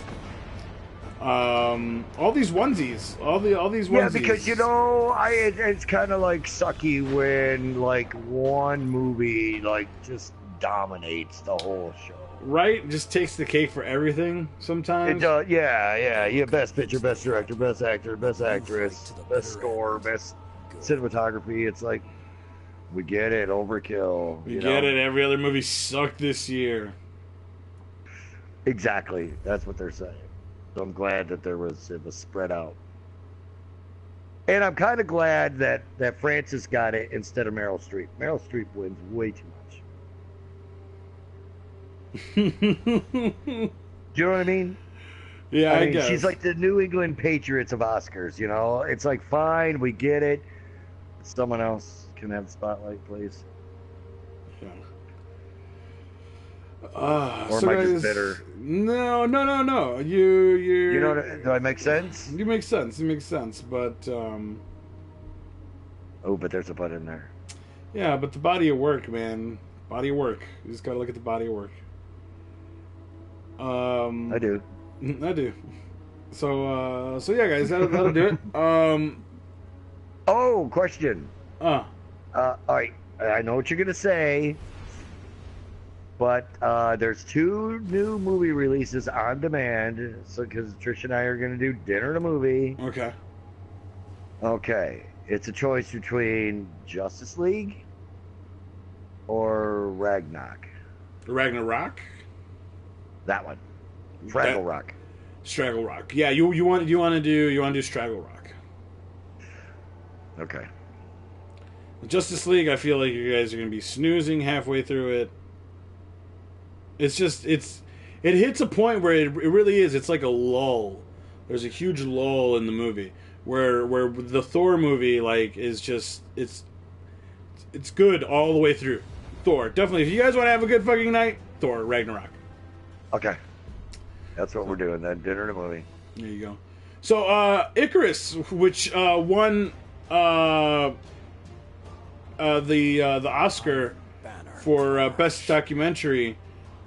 All these onesies, all these onesies. Yeah, because it's kind of like sucky when like one movie like just dominates the whole show. Right? Just takes the cake for everything sometimes. It does, yeah. You have best picture, best director, best actor, best actress, best score, best cinematography. It's like, we get it, overkill. We get it. Every other movie sucked this year. Exactly. That's what they're saying. So I'm glad that it was spread out. And I'm kind of glad that Francis got it instead of Meryl Streep. Meryl Streep wins way too much. Do you know what I mean? Yeah, I guess. She's like the New England Patriots of Oscars, you know? It's like, fine, we get it. Someone else can have the spotlight, please. Yeah. Or am I just bitter? No. You know, do I make sense? You make sense. It makes sense, but oh, but there's a but in there. Yeah, but the body of work, man. Body of work. You just gotta look at the body of work. I do. So yeah, guys, that'll do it. Oh, question. All right. I know what you're gonna say, but there's 2 new movie releases on demand. So, because Trish and I are gonna do dinner and a movie. Okay. Okay. It's a choice between Justice League or Ragnarok. Ragnarok. That one. Fraggle Rock. Straggle Rock. Yeah, you want to do Straggle Rock. Okay. Justice League, I feel like you guys are going to be snoozing halfway through it. It hits a point where it really is. It's like a lull. There's a huge lull in the movie where the Thor movie like is just it's good all the way through. Thor, definitely. If you guys want to have a good fucking night, Thor Ragnarok. Okay. That's what we're doing then. Dinner and a movie. There you go. So, Icarus, which won the Oscar for Best Documentary,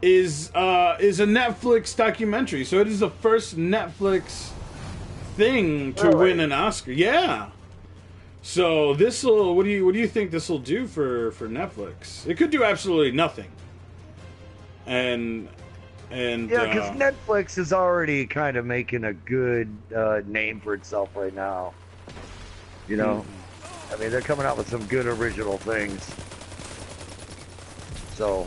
is a Netflix documentary. So it is the first Netflix thing to win an Oscar. Yeah. So this'll. What do you think this will do for Netflix? It could do absolutely nothing. And yeah, because Netflix is already kind of making a good name for itself right now. You know, I mean, they're coming out with some good original things. So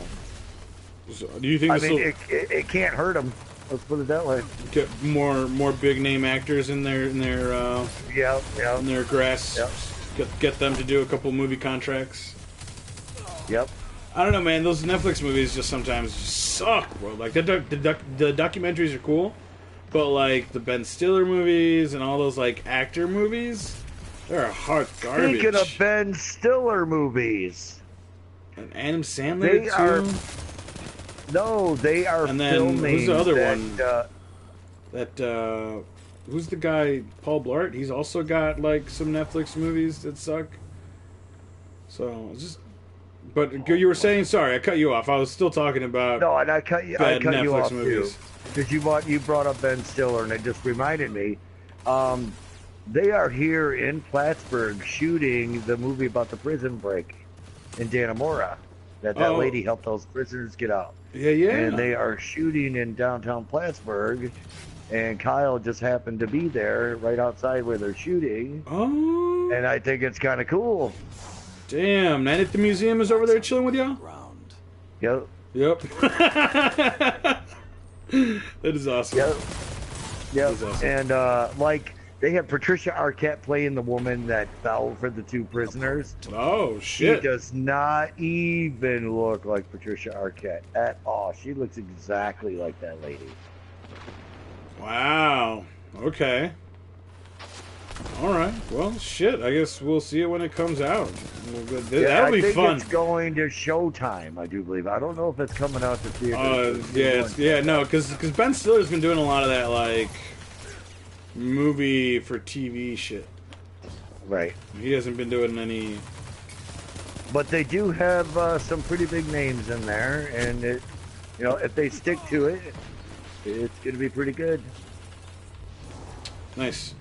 do you think? It can't hurt them. Let's put it that way. Get more big name actors in their in their grasp. Yep. Get them to do a couple movie contracts. Yep. I don't know, man. Those Netflix movies just sometimes suck, bro. Like the documentaries are cool, but like the Ben Stiller movies and all those like actor movies, they're hot garbage. Speaking of Ben Stiller movies, and Adam Sandler too. They are. And then filming who's the other one? Who's the guy? Paul Blart. He's also got like some Netflix movies that suck. So it's just But you were saying, sorry, I cut you off. I was still talking about No, and I cut you Netflix off movies. too, because you brought up Ben Stiller, and it just reminded me. They are here in Plattsburgh shooting the movie about the prison break in Dannemora. That lady helped those prisoners get out. Yeah. And they are shooting in downtown Plattsburgh, and Kyle just happened to be there right outside where they're shooting. Oh. And I think it's kind of cool. Damn, Night at the Museum is over there chilling with y'all? Yep. That is awesome. Yep. That is awesome. And like they have Patricia Arquette playing the woman that fell for the two prisoners. Oh shit! She does not even look like Patricia Arquette at all. She looks exactly like that lady. Wow. Okay. All right. Well, shit. I guess we'll see it when it comes out. That'll be fun. I think it's going to Showtime, I do believe. I don't know if it's coming out to theaters. No, because Ben Stiller's been doing a lot of that, like, movie for TV shit. Right. He hasn't been doing any... But they do have some pretty big names in there, and if they stick to it, it's going to be pretty good. Nice.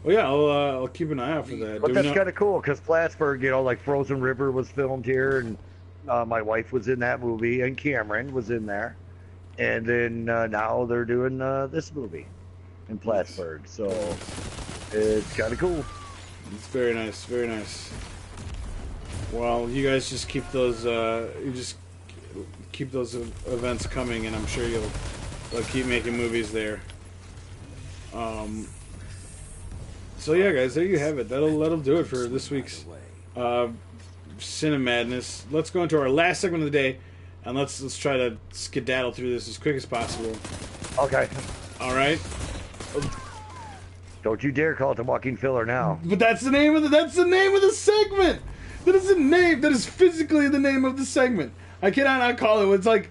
Well, yeah, I'll keep an eye out for that. But that's kind of cool, because Plattsburgh, like Frozen River was filmed here, and my wife was in that movie, and Cameron was in there. And then now they're doing this movie in Plattsburgh. So it's kind of cool. It's very nice, very nice. Well, you guys just keep those events coming, and I'm sure they'll keep making movies there. So yeah, guys, there you have it. That'll do it for this week's Cinema Madness. Let's go into our last segment of the day, and let's try to skedaddle through this as quick as possible. Okay. All right. Don't you dare call it the walking filler now. But that's the name of the segment. That is the name. That is physically the name of the segment. I cannot not call it. It's like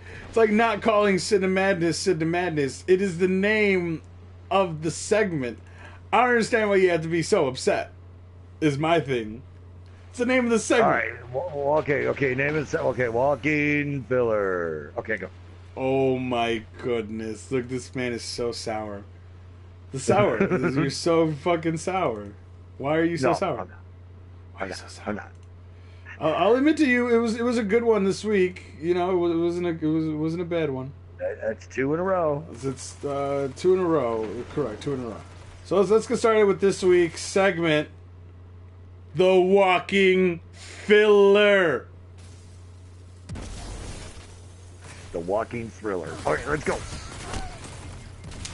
not calling Cinema Madness. It is the name of the segment. I don't understand why you have to be so upset. Is my thing. It's the name of the segment. All right. Okay. Name it. Okay. Walking filler. Okay, go. Oh my goodness! Look, this man is so sour. You're so fucking sour. Why are you so sour? I'm not. Why are you so sour? I'm not. I'll admit to you, it was a good one this week. It wasn't a bad one. That's 2 in a row. It's 2 in a row. Correct, 2 in a row. So let's get started with this week's segment, The Walking Filler. The Walking Thriller. All right, let's go.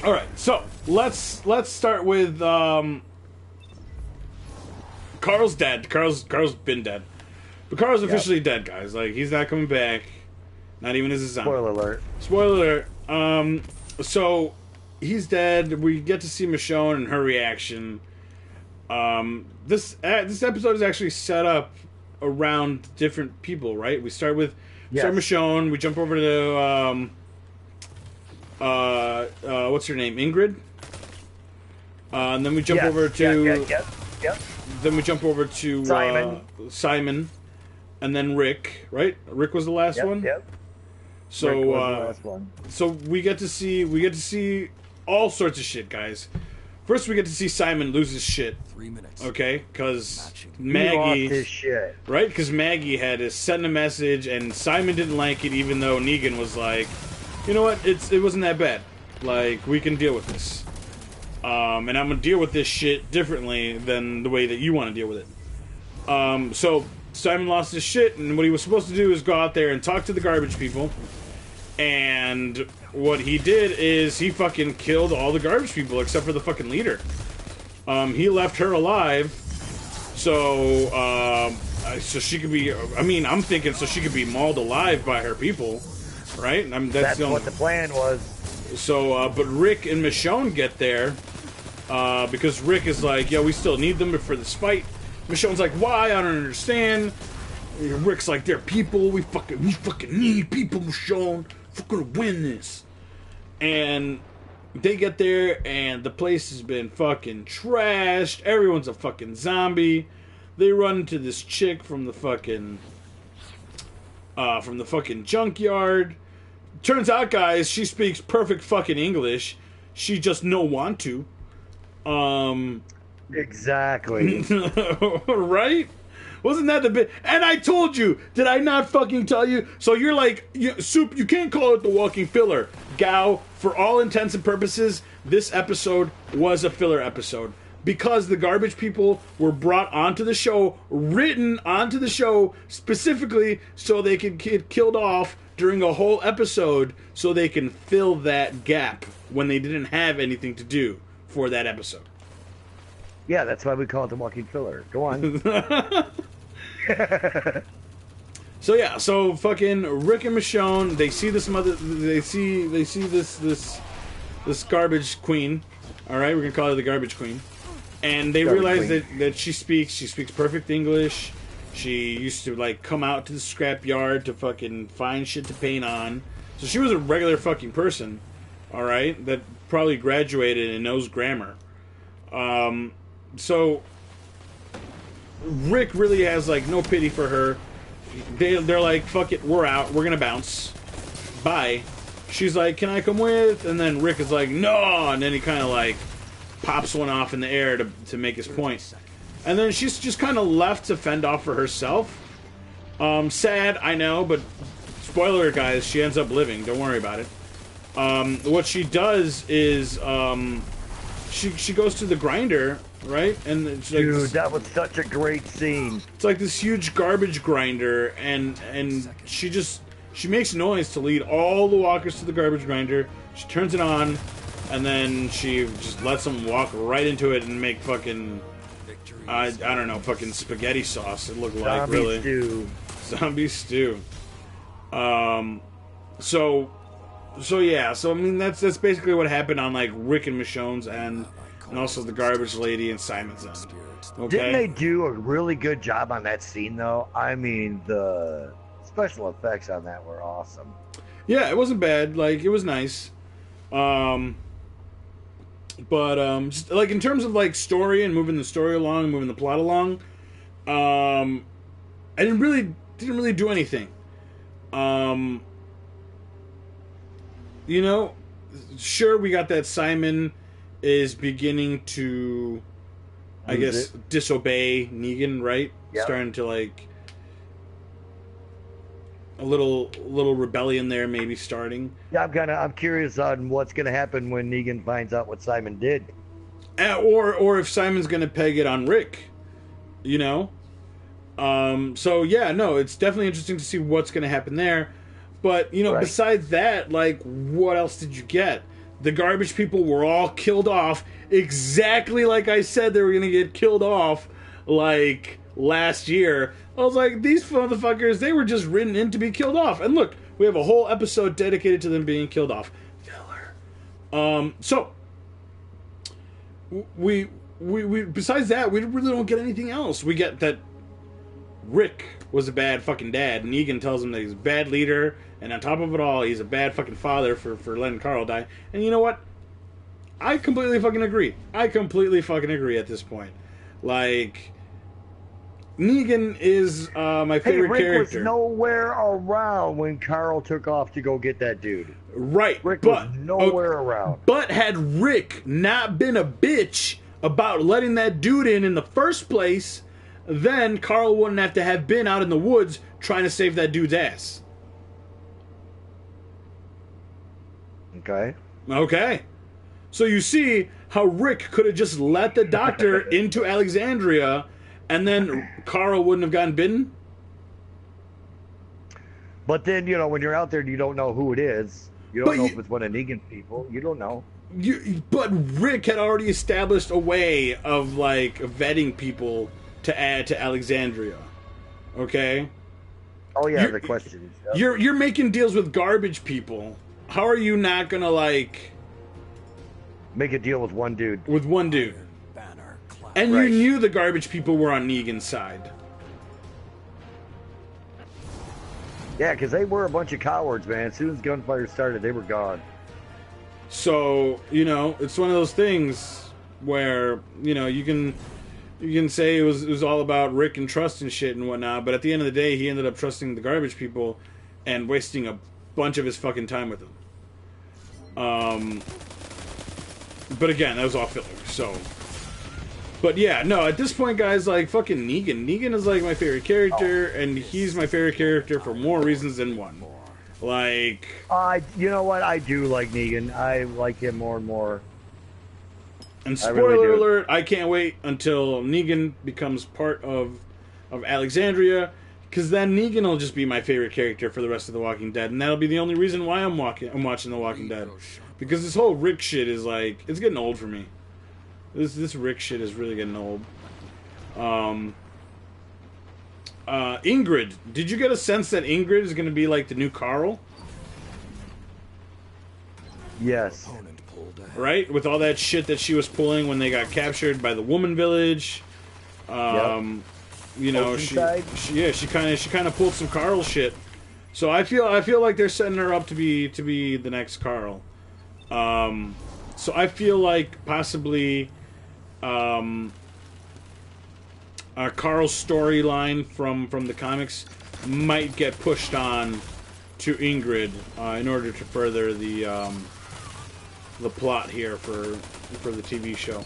All right, so let's start with Carl's dead. Carl's been dead, but Carl's officially dead, guys. Like, he's not coming back, not even as a zombie. Spoiler alert. So he's dead. We get to see Michonne and her reaction. This episode is actually set up around different people, right? We start with Michonne. We jump over to what's her name? Ingrid. And then we jump over to Then we jump over to Simon, and then Rick. Right? Rick was the last one. Yep. So Rick was the last one. So we get to see all sorts of shit, guys. First, we get to see Simon lose his shit. 3 minutes. Okay, because Maggie Maggie, lost his shit. right? Because Maggie had to send a message, and Simon didn't like it, even though Negan was like, "You know what? It wasn't that bad. Like, we can deal with this. And I'm gonna deal with this shit differently than the way that you want to deal with it." So Simon lost his shit, and what he was supposed to do is go out there and talk to the garbage people. And what he did is he fucking killed all the garbage people except for the fucking leader. He left her alive, so she could be. I mean, I'm thinking so she could be mauled alive by her people, right? I mean, that's what the plan was. So, but Rick and Michonne get there because Rick is like, "Yeah, we still need them for this fight." Michonne's like, "Why? I don't understand." Rick's like, "They're people. We fucking need people, Michonne. We're gonna win this." And they get there, and the place has been fucking trashed. Everyone's a fucking zombie. They run into this chick from the fucking from the fucking junkyard. Turns out, guys, she speaks perfect fucking English. She just no want to. Exactly. Right? Wasn't that the bit? And I told you, did I not fucking tell you? So you're like, Soop, you can't call it the walking filler. Gao, for all intents and purposes, this episode was a filler episode. Because the garbage people were brought onto the show, written onto the show specifically so they could get killed off during a whole episode so they can fill that gap when they didn't have anything to do for that episode. Yeah, that's why we call it the walking filler. Go on. So yeah, so fucking Rick and Michonne, they see this this garbage queen. All right, we're gonna call her the garbage queen, and they realize that she speaks perfect English. She used to like come out to the scrap yard to fucking find shit to paint on. So she was a regular fucking person, all right, that probably graduated and knows grammar. So Rick really has like no pity for her. They're like, fuck it, we're out, we're gonna bounce, bye. She's like, can I come with? And then Rick is like, no, and then he kind of like pops one off in the air to make his point. And then she's just kind of left to fend off for herself. Sad, I know, but spoiler, guys, she ends up living. Don't worry about it. What she does is she goes to the grinder, right? And it's like dude, that was such a great scene. It's like this huge garbage grinder, and she makes noise to lead all the walkers to the garbage grinder. She turns it on, and then she just lets them walk right into it and make fucking I don't know, fucking spaghetti sauce. It looked like really zombie stew. So yeah. So I mean, that's basically what happened on like Rick and Michonne's end, and also the garbage lady and Simon's end. Okay? Didn't they do a really good job on that scene though? I mean, the special effects on that were awesome. Yeah, it wasn't bad. Like, it was nice. But just, like, in terms of like story and moving the story along and moving the plot along, I didn't really do anything. You know, sure, we got that Simon is beginning to, I guess, disobey Negan, right? Yep. Starting to like a little rebellion there, maybe starting. Yeah, I'm curious on what's gonna happen when Negan finds out what Simon did, or if Simon's gonna peg it on Rick, you know. So yeah, no, it's definitely interesting to see what's gonna happen there. But you know, right. Besides that, like, what else did you get? The garbage people were all killed off exactly like I said they were gonna get killed off, like last year. I was like, these motherfuckers, they were just written in to be killed off. And look, we have a whole episode dedicated to them being killed off. Filler. So we besides that, we really don't get anything else. We get that Rick was a bad fucking dad. Negan tells him that he's a bad leader, and on top of it all, he's a bad fucking father for letting Carl die. And you know what? I completely fucking agree. at this point. Like, Negan is my favorite Rick character. was nowhere around when Carl took off to go get that dude. Right. Rick was nowhere around. But had Rick not been a bitch about letting that dude in the first place, then Carl wouldn't have been out in the woods trying to save that dude's ass. Okay. So you see how Rick could have just let the doctor into Alexandria, and then Carl wouldn't have gotten bitten? But then, you know, when you're out there, you don't know who it is. You don't know if it's one of Negan's people. You don't know. But Rick had already established a way of, like, vetting people to add to Alexandria. Okay? Oh, yeah, the question. You're making deals with garbage people. How are you not gonna, like... make a deal with one dude? With one dude. And you knew the garbage people were on Negan's side. Yeah, because they were a bunch of cowards, man. As soon as gunfire started, they were gone. So, you know, it's one of those things where, you know, you can... You can say it was all about Rick and trust and shit and whatnot, but at the end of the day, he ended up trusting the garbage people and wasting a bunch of his fucking time with them. But again, that was all filler. So, but yeah, no. At this point, guys, like fucking Negan. Negan is like my favorite character, and he's my favorite character for more reasons than one. Like, you know what? I do like Negan. I like him more and more. And spoiler alert, I can't wait until Negan becomes part of Alexandria, because then Negan will just be my favorite character for the rest of The Walking Dead, and that'll be the only reason why I'm watching The Walking Dead. Because this whole Rick shit is like, it's getting old for me. This Rick shit is really getting old. Ingrid, did you get a sense that Ingrid is going to be like the new Carl? Yes. Right, with all that shit that she was pulling when they got captured by the Woman Village, you know, she kind of pulled some Carl shit. So I feel like they're setting her up to be the next Carl. So I feel like possibly Carl's storyline from the comics might get pushed on to Ingrid in order to further the plot here for the TV show.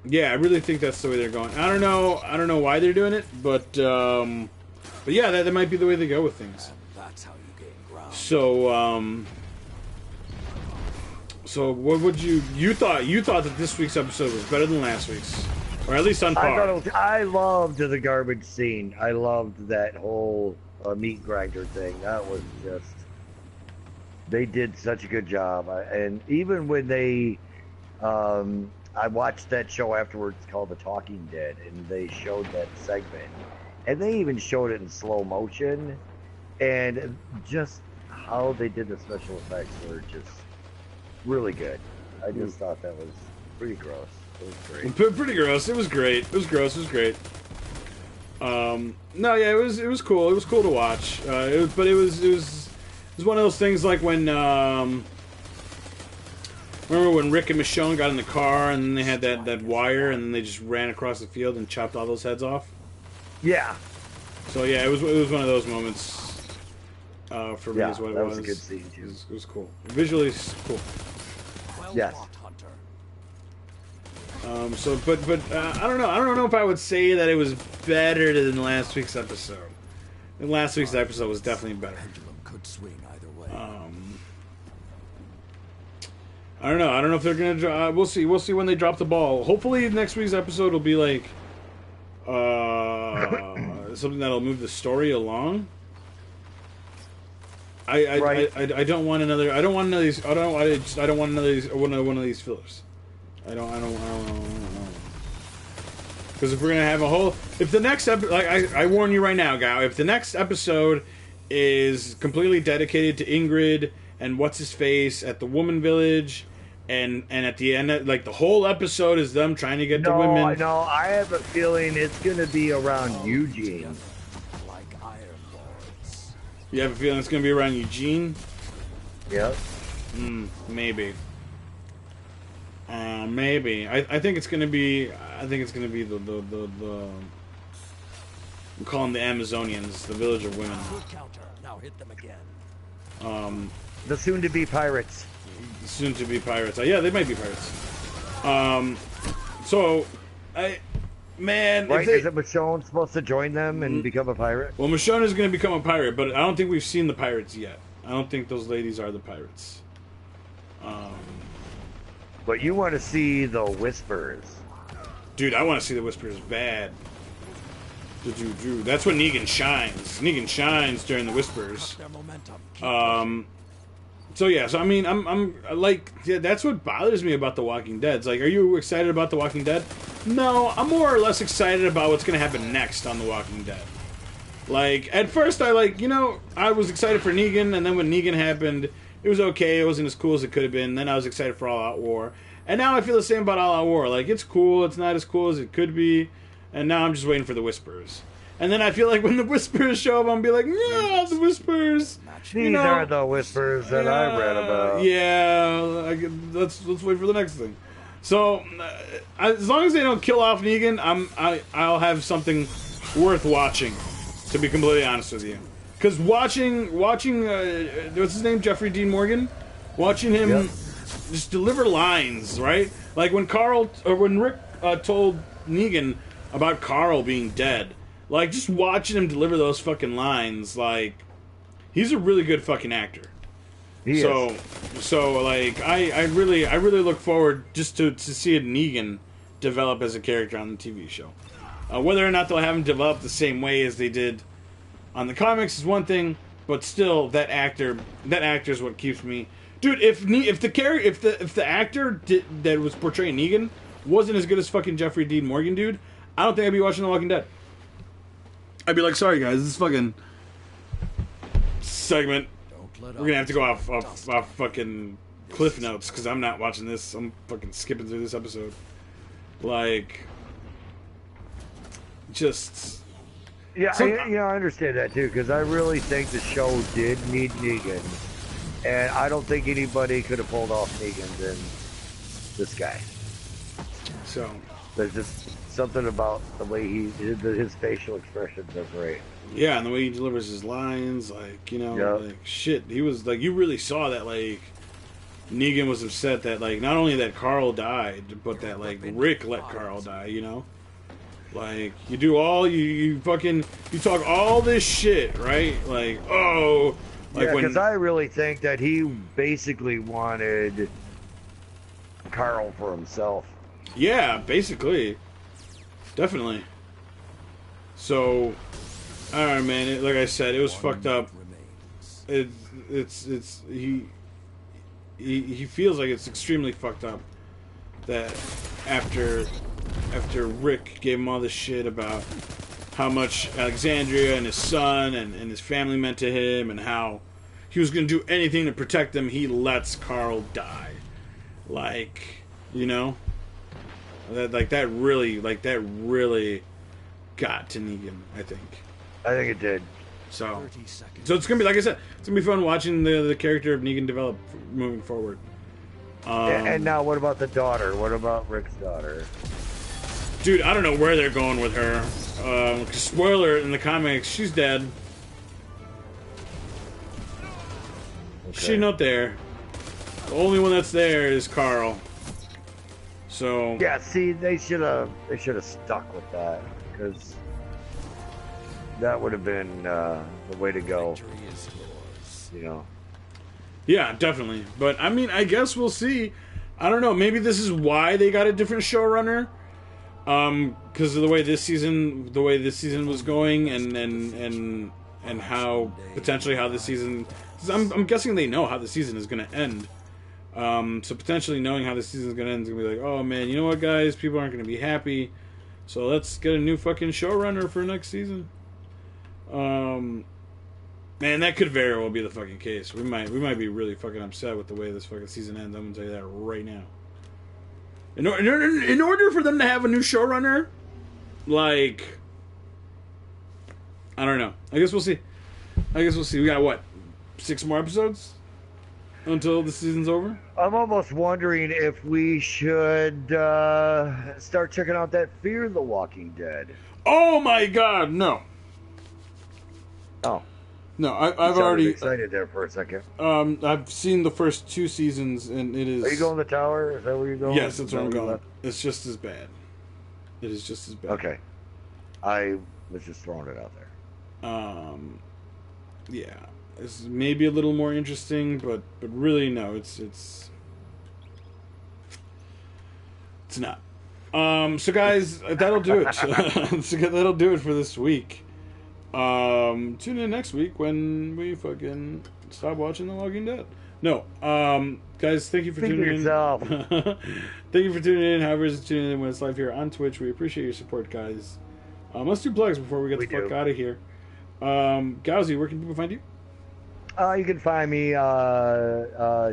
Yeah, I really think that's the way they're going. I don't know why they're doing it, but yeah, that might be the way they go with things. That's how you gain ground. So what would you thought that this week's episode was better than last week's, or at least on par? I loved the garbage scene. I loved that whole meat grinder thing. That was just. They did such a good job, and even when they, I watched that show afterwards called The Talking Dead, and they showed that segment, and they even showed it in slow motion, and just how they did the special effects were just really good. I just thought that was pretty gross. It was great. Pretty gross. It was great. It was gross. It was great. No, yeah, it was cool. It was cool to watch. But it was one of those things like when, remember when Rick and Michonne got in the car and then they had that wire and then they just ran across the field and chopped all those heads off? Yeah. So yeah, it was one of those moments for me is what it was. That was a good scene too. It was cool. Visually cool. Yes. But I don't know. I don't know if I would say that it was better than last week's episode. Last week's episode was definitely better. Could swing either way. I don't know. I don't know if they're gonna. We'll see. We'll see when they drop the ball. Hopefully, next week's episode will be like something that'll move the story along. I don't want another. I don't want another. I don't want another. One of these fillers. I don't. Because if we're gonna have a whole, if the next episode, like I warn you right now, guy, if the next episode is completely dedicated to Ingrid and what's his face at the Woman Village, and at the end, like the whole episode is them trying to get the women. No, I have a feeling it's gonna be around Eugene. Like Iron Lords. You have a feeling it's gonna be around Eugene? Yep. Maybe. Maybe. I think it's gonna be. I think it's gonna be the we call them the Amazonians, the Village of Women. Now hit them again. The soon-to-be pirates. Soon-to-be pirates. Yeah, they might be pirates. So, man, right? Is it Michonne supposed to join them and become a pirate? Well, Michonne is going to become a pirate, but I don't think we've seen the pirates yet. I don't think those ladies are the pirates. But you want to see the Whispers. Dude, I want to see the Whispers bad. That's when Negan shines. Negan shines during the Whispers. So yeah, so I mean, I'm like, yeah, that's what bothers me about The Walking Dead. It's like, are you excited about The Walking Dead? No, I'm more or less excited about what's gonna happen next on The Walking Dead. Like, at first I was excited for Negan, and then when Negan happened, it was okay, it wasn't as cool as it could have been. Then I was excited for All Out War. And now I feel the same about All Out War. Like, it's cool, it's not as cool as it could be. And now I'm just waiting for the Whispers. And then I feel like when the Whispers show up, I'm gonna be like, yeah, the Whispers. These are the Whispers that I read about. Yeah, let's wait for the next thing. So as long as they don't kill off Negan, I'll have something worth watching. To be completely honest with you, because watching what's his name, Jeffrey Dean Morgan, watching him just deliver lines, right? Like when Rick told Negan about Carl being dead, like just watching him deliver those fucking lines, like he's a really good fucking actor. So like I really look forward just to seeing Negan develop as a character on the TV show. Whether or not they'll have him develop the same way as they did on the comics is one thing, but still, that actor is what keeps me. Dude, if the actor that was portraying Negan wasn't as good as fucking Jeffrey Dean Morgan, dude, I don't think I'd be watching The Walking Dead. I'd be like, sorry guys, this fucking segment, we're gonna have to go off fucking cliff notes because I'm not watching this. I'm fucking skipping through this episode. Like, just I understand that too, because I really think the show did need Negan, and I don't think anybody could have pulled off Negan than this guy. So there's just something about the way his facial expressions are great. Yeah, and the way he delivers his lines, like, you know, like, shit, he was, like, you really saw that, like, Negan was upset that, like, not only that Carl died, but that, like, Rick let Carl die, you know? Like, you do all, you talk all this shit, right? Like, oh, like, because I really think that he basically wanted Carl for himself. Yeah, basically. Definitely. So, I don't know, man. Like I said, it was fucked up. He feels like it's extremely fucked up that after Rick gave him all this shit about how much Alexandria and his son and his family meant to him and how he was going to do anything to protect them, he lets Carl die. Like, you know, that really got to Negan, I think. I think it did. So it's gonna be, like I said, it's gonna be fun watching the character of Negan develop moving forward. And now, what about the daughter? What about Rick's daughter? Dude, I don't know where they're going with her. Spoiler, in the comics, she's dead. Okay. She's not there. The only one that's there is Carl. So yeah, see, they should have stuck with that, because that would have been the way to go. You know. Yeah, definitely. But I mean, I guess we'll see. I don't know. Maybe this is why they got a different showrunner. Because of the way this season was going, and how potentially how the season. I'm guessing they know how the season is going to end. So potentially knowing how the season is going to end is going to be like, oh man, you know what, guys, people aren't going to be happy. So let's get a new fucking showrunner for next season. Man, that could very well be the fucking case. We might be really fucking upset with the way this fucking season ends. I'm gonna tell you that right now. In order for them to have a new showrunner, like, I don't know. I guess we'll see. We got what, 6 more episodes until the season's over? I'm almost wondering if we should start checking out that Fear the Walking Dead. Oh my God, no. Oh. No, I've already excited there for a second. I've seen the first 2 seasons, and it is. Are you going to the tower? Is that where you're going? Yes, that's where I'm going. It's just as bad. It is just as bad. Okay, I was just throwing it out there. Yeah, it's maybe a little more interesting, but really no, it's not. So guys, that'll do it. So that'll do it for this week. Tune in next week when we fucking stop watching The Walking Dead. No, guys, thank you for tuning in. Thank you for tuning in. However, it's tuning in when it's live here on Twitch. We appreciate your support, guys. Let's do plugs before we get the fuck out of here. Gowsy, where can people find you? You can find me,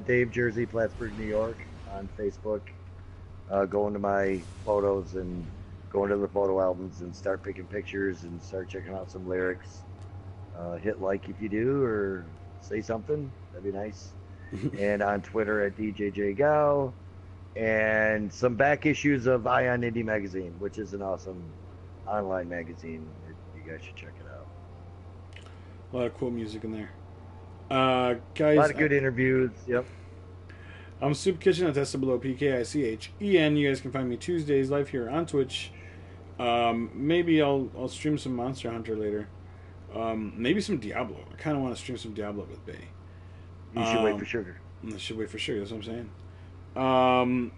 Dave Jersey, Plattsburgh, New York, on Facebook. Go into my photos and go into the photo albums and start picking pictures and start checking out some lyrics. Hit like if you do, or say something. That'd be nice. And on Twitter at DJJGow. and some back issues of Ion Indie Magazine, which is an awesome online magazine. You guys should check it out. A lot of cool music in there. A Guys, lot of good interviews. Yep. I'm Soopkichen. That's SOOPKICHEN. You guys can find me Tuesdays live here on Twitch. Maybe I'll stream some Monster Hunter later. Maybe some Diablo. I kind of want to stream some Diablo with Bay. You should wait for sugar. I should wait for sugar. That's what I'm saying.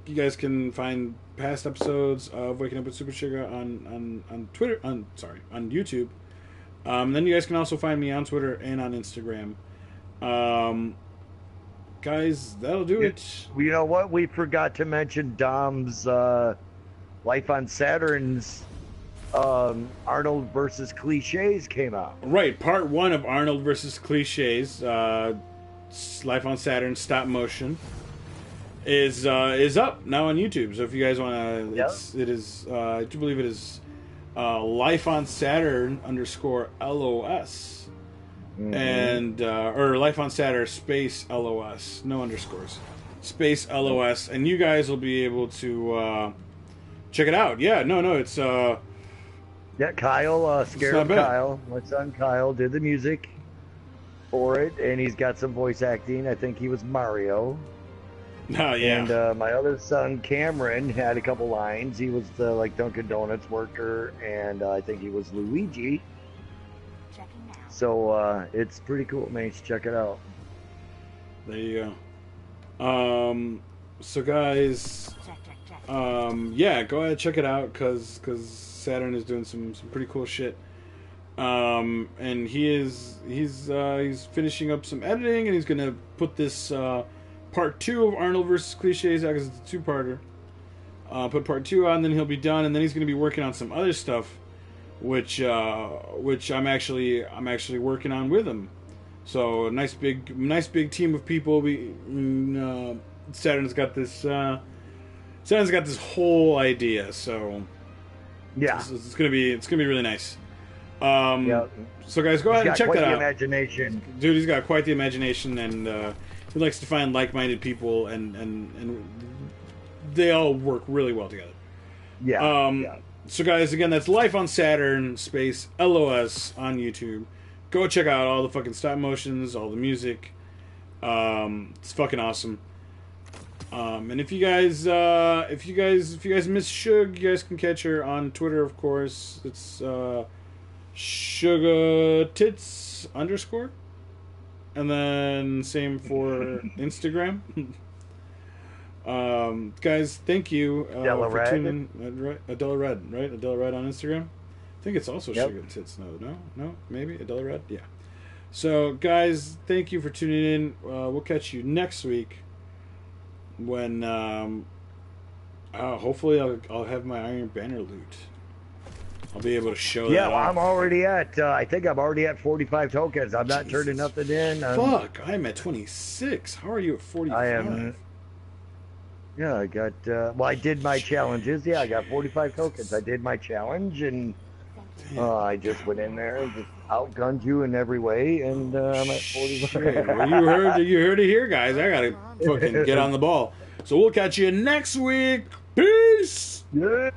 You guys can find past episodes of Waking Up with Super Sugar on Twitter. On YouTube. Then you guys can also find me on Twitter and on Instagram. Guys, that'll do it. You know what? We forgot to mention Dom's Life on Saturn's Arnold versus Cliches came out. Right, part 1 of Arnold versus Cliches, Life on Saturn stop motion, is up now on YouTube. So if you guys want to, it is I do believe it is Life on Saturn _LOS. Mm-hmm. And or Life on Saturn space LOS, no underscores, space LOS, and you guys will be able to check it out. Yeah, no, it's Kyle, Scarab Kyle, my son Kyle, did the music for it, and he's got some voice acting. I think he was Mario. Oh yeah. And my other son Cameron had a couple lines. He was the Dunkin' Donuts worker, and I think he was Luigi. So it's pretty cool, man. You should check it out. There you go. So guys, yeah, go ahead, check it out, cause Saturn is doing some pretty cool shit. And he's finishing up some editing, and he's gonna put this part 2 of Arnold versus Cliches out, because it's a 2-parter. Put part 2 on, then he'll be done, and then he's gonna be working on some other stuff, which I'm actually working on with him. So a nice big team of people. Saturn's got this whole idea. So yeah, it's gonna be really nice. So guys, go ahead and check that out. Imagination, dude. He's got quite the imagination, and he likes to find like-minded people, and they all work really well together. Yeah. So guys, again, that's Life on Saturn space LOS on YouTube. Go check out all the fucking stop motions, all the music. It's fucking awesome. And if you guys miss Shug, you guys can catch her on Twitter, of course. It's SugahTits _ and then same for Instagram. Guys, thank you for tuning in. Adela Red, right? Adela Red on Instagram. I think it's also Sugar Tits. No, maybe Adela Red. Yeah. So, guys, thank you for tuning in. We'll catch you next week when hopefully I'll have my Iron Banner loot. I'll be able to show that off. I'm already at. I think I'm already at 45 tokens. I'm not turning nothing in. Fuck! I'm at 26. How are you at 45? I am. Yeah, I got. I did my challenges. Yeah, I got 45 tokens. I did my challenge, and I just went in there and just outgunned you in every way, and I'm at 45. Well, you heard it here, guys. I gotta fucking get on the ball. So we'll catch you next week. Peace. Yeah.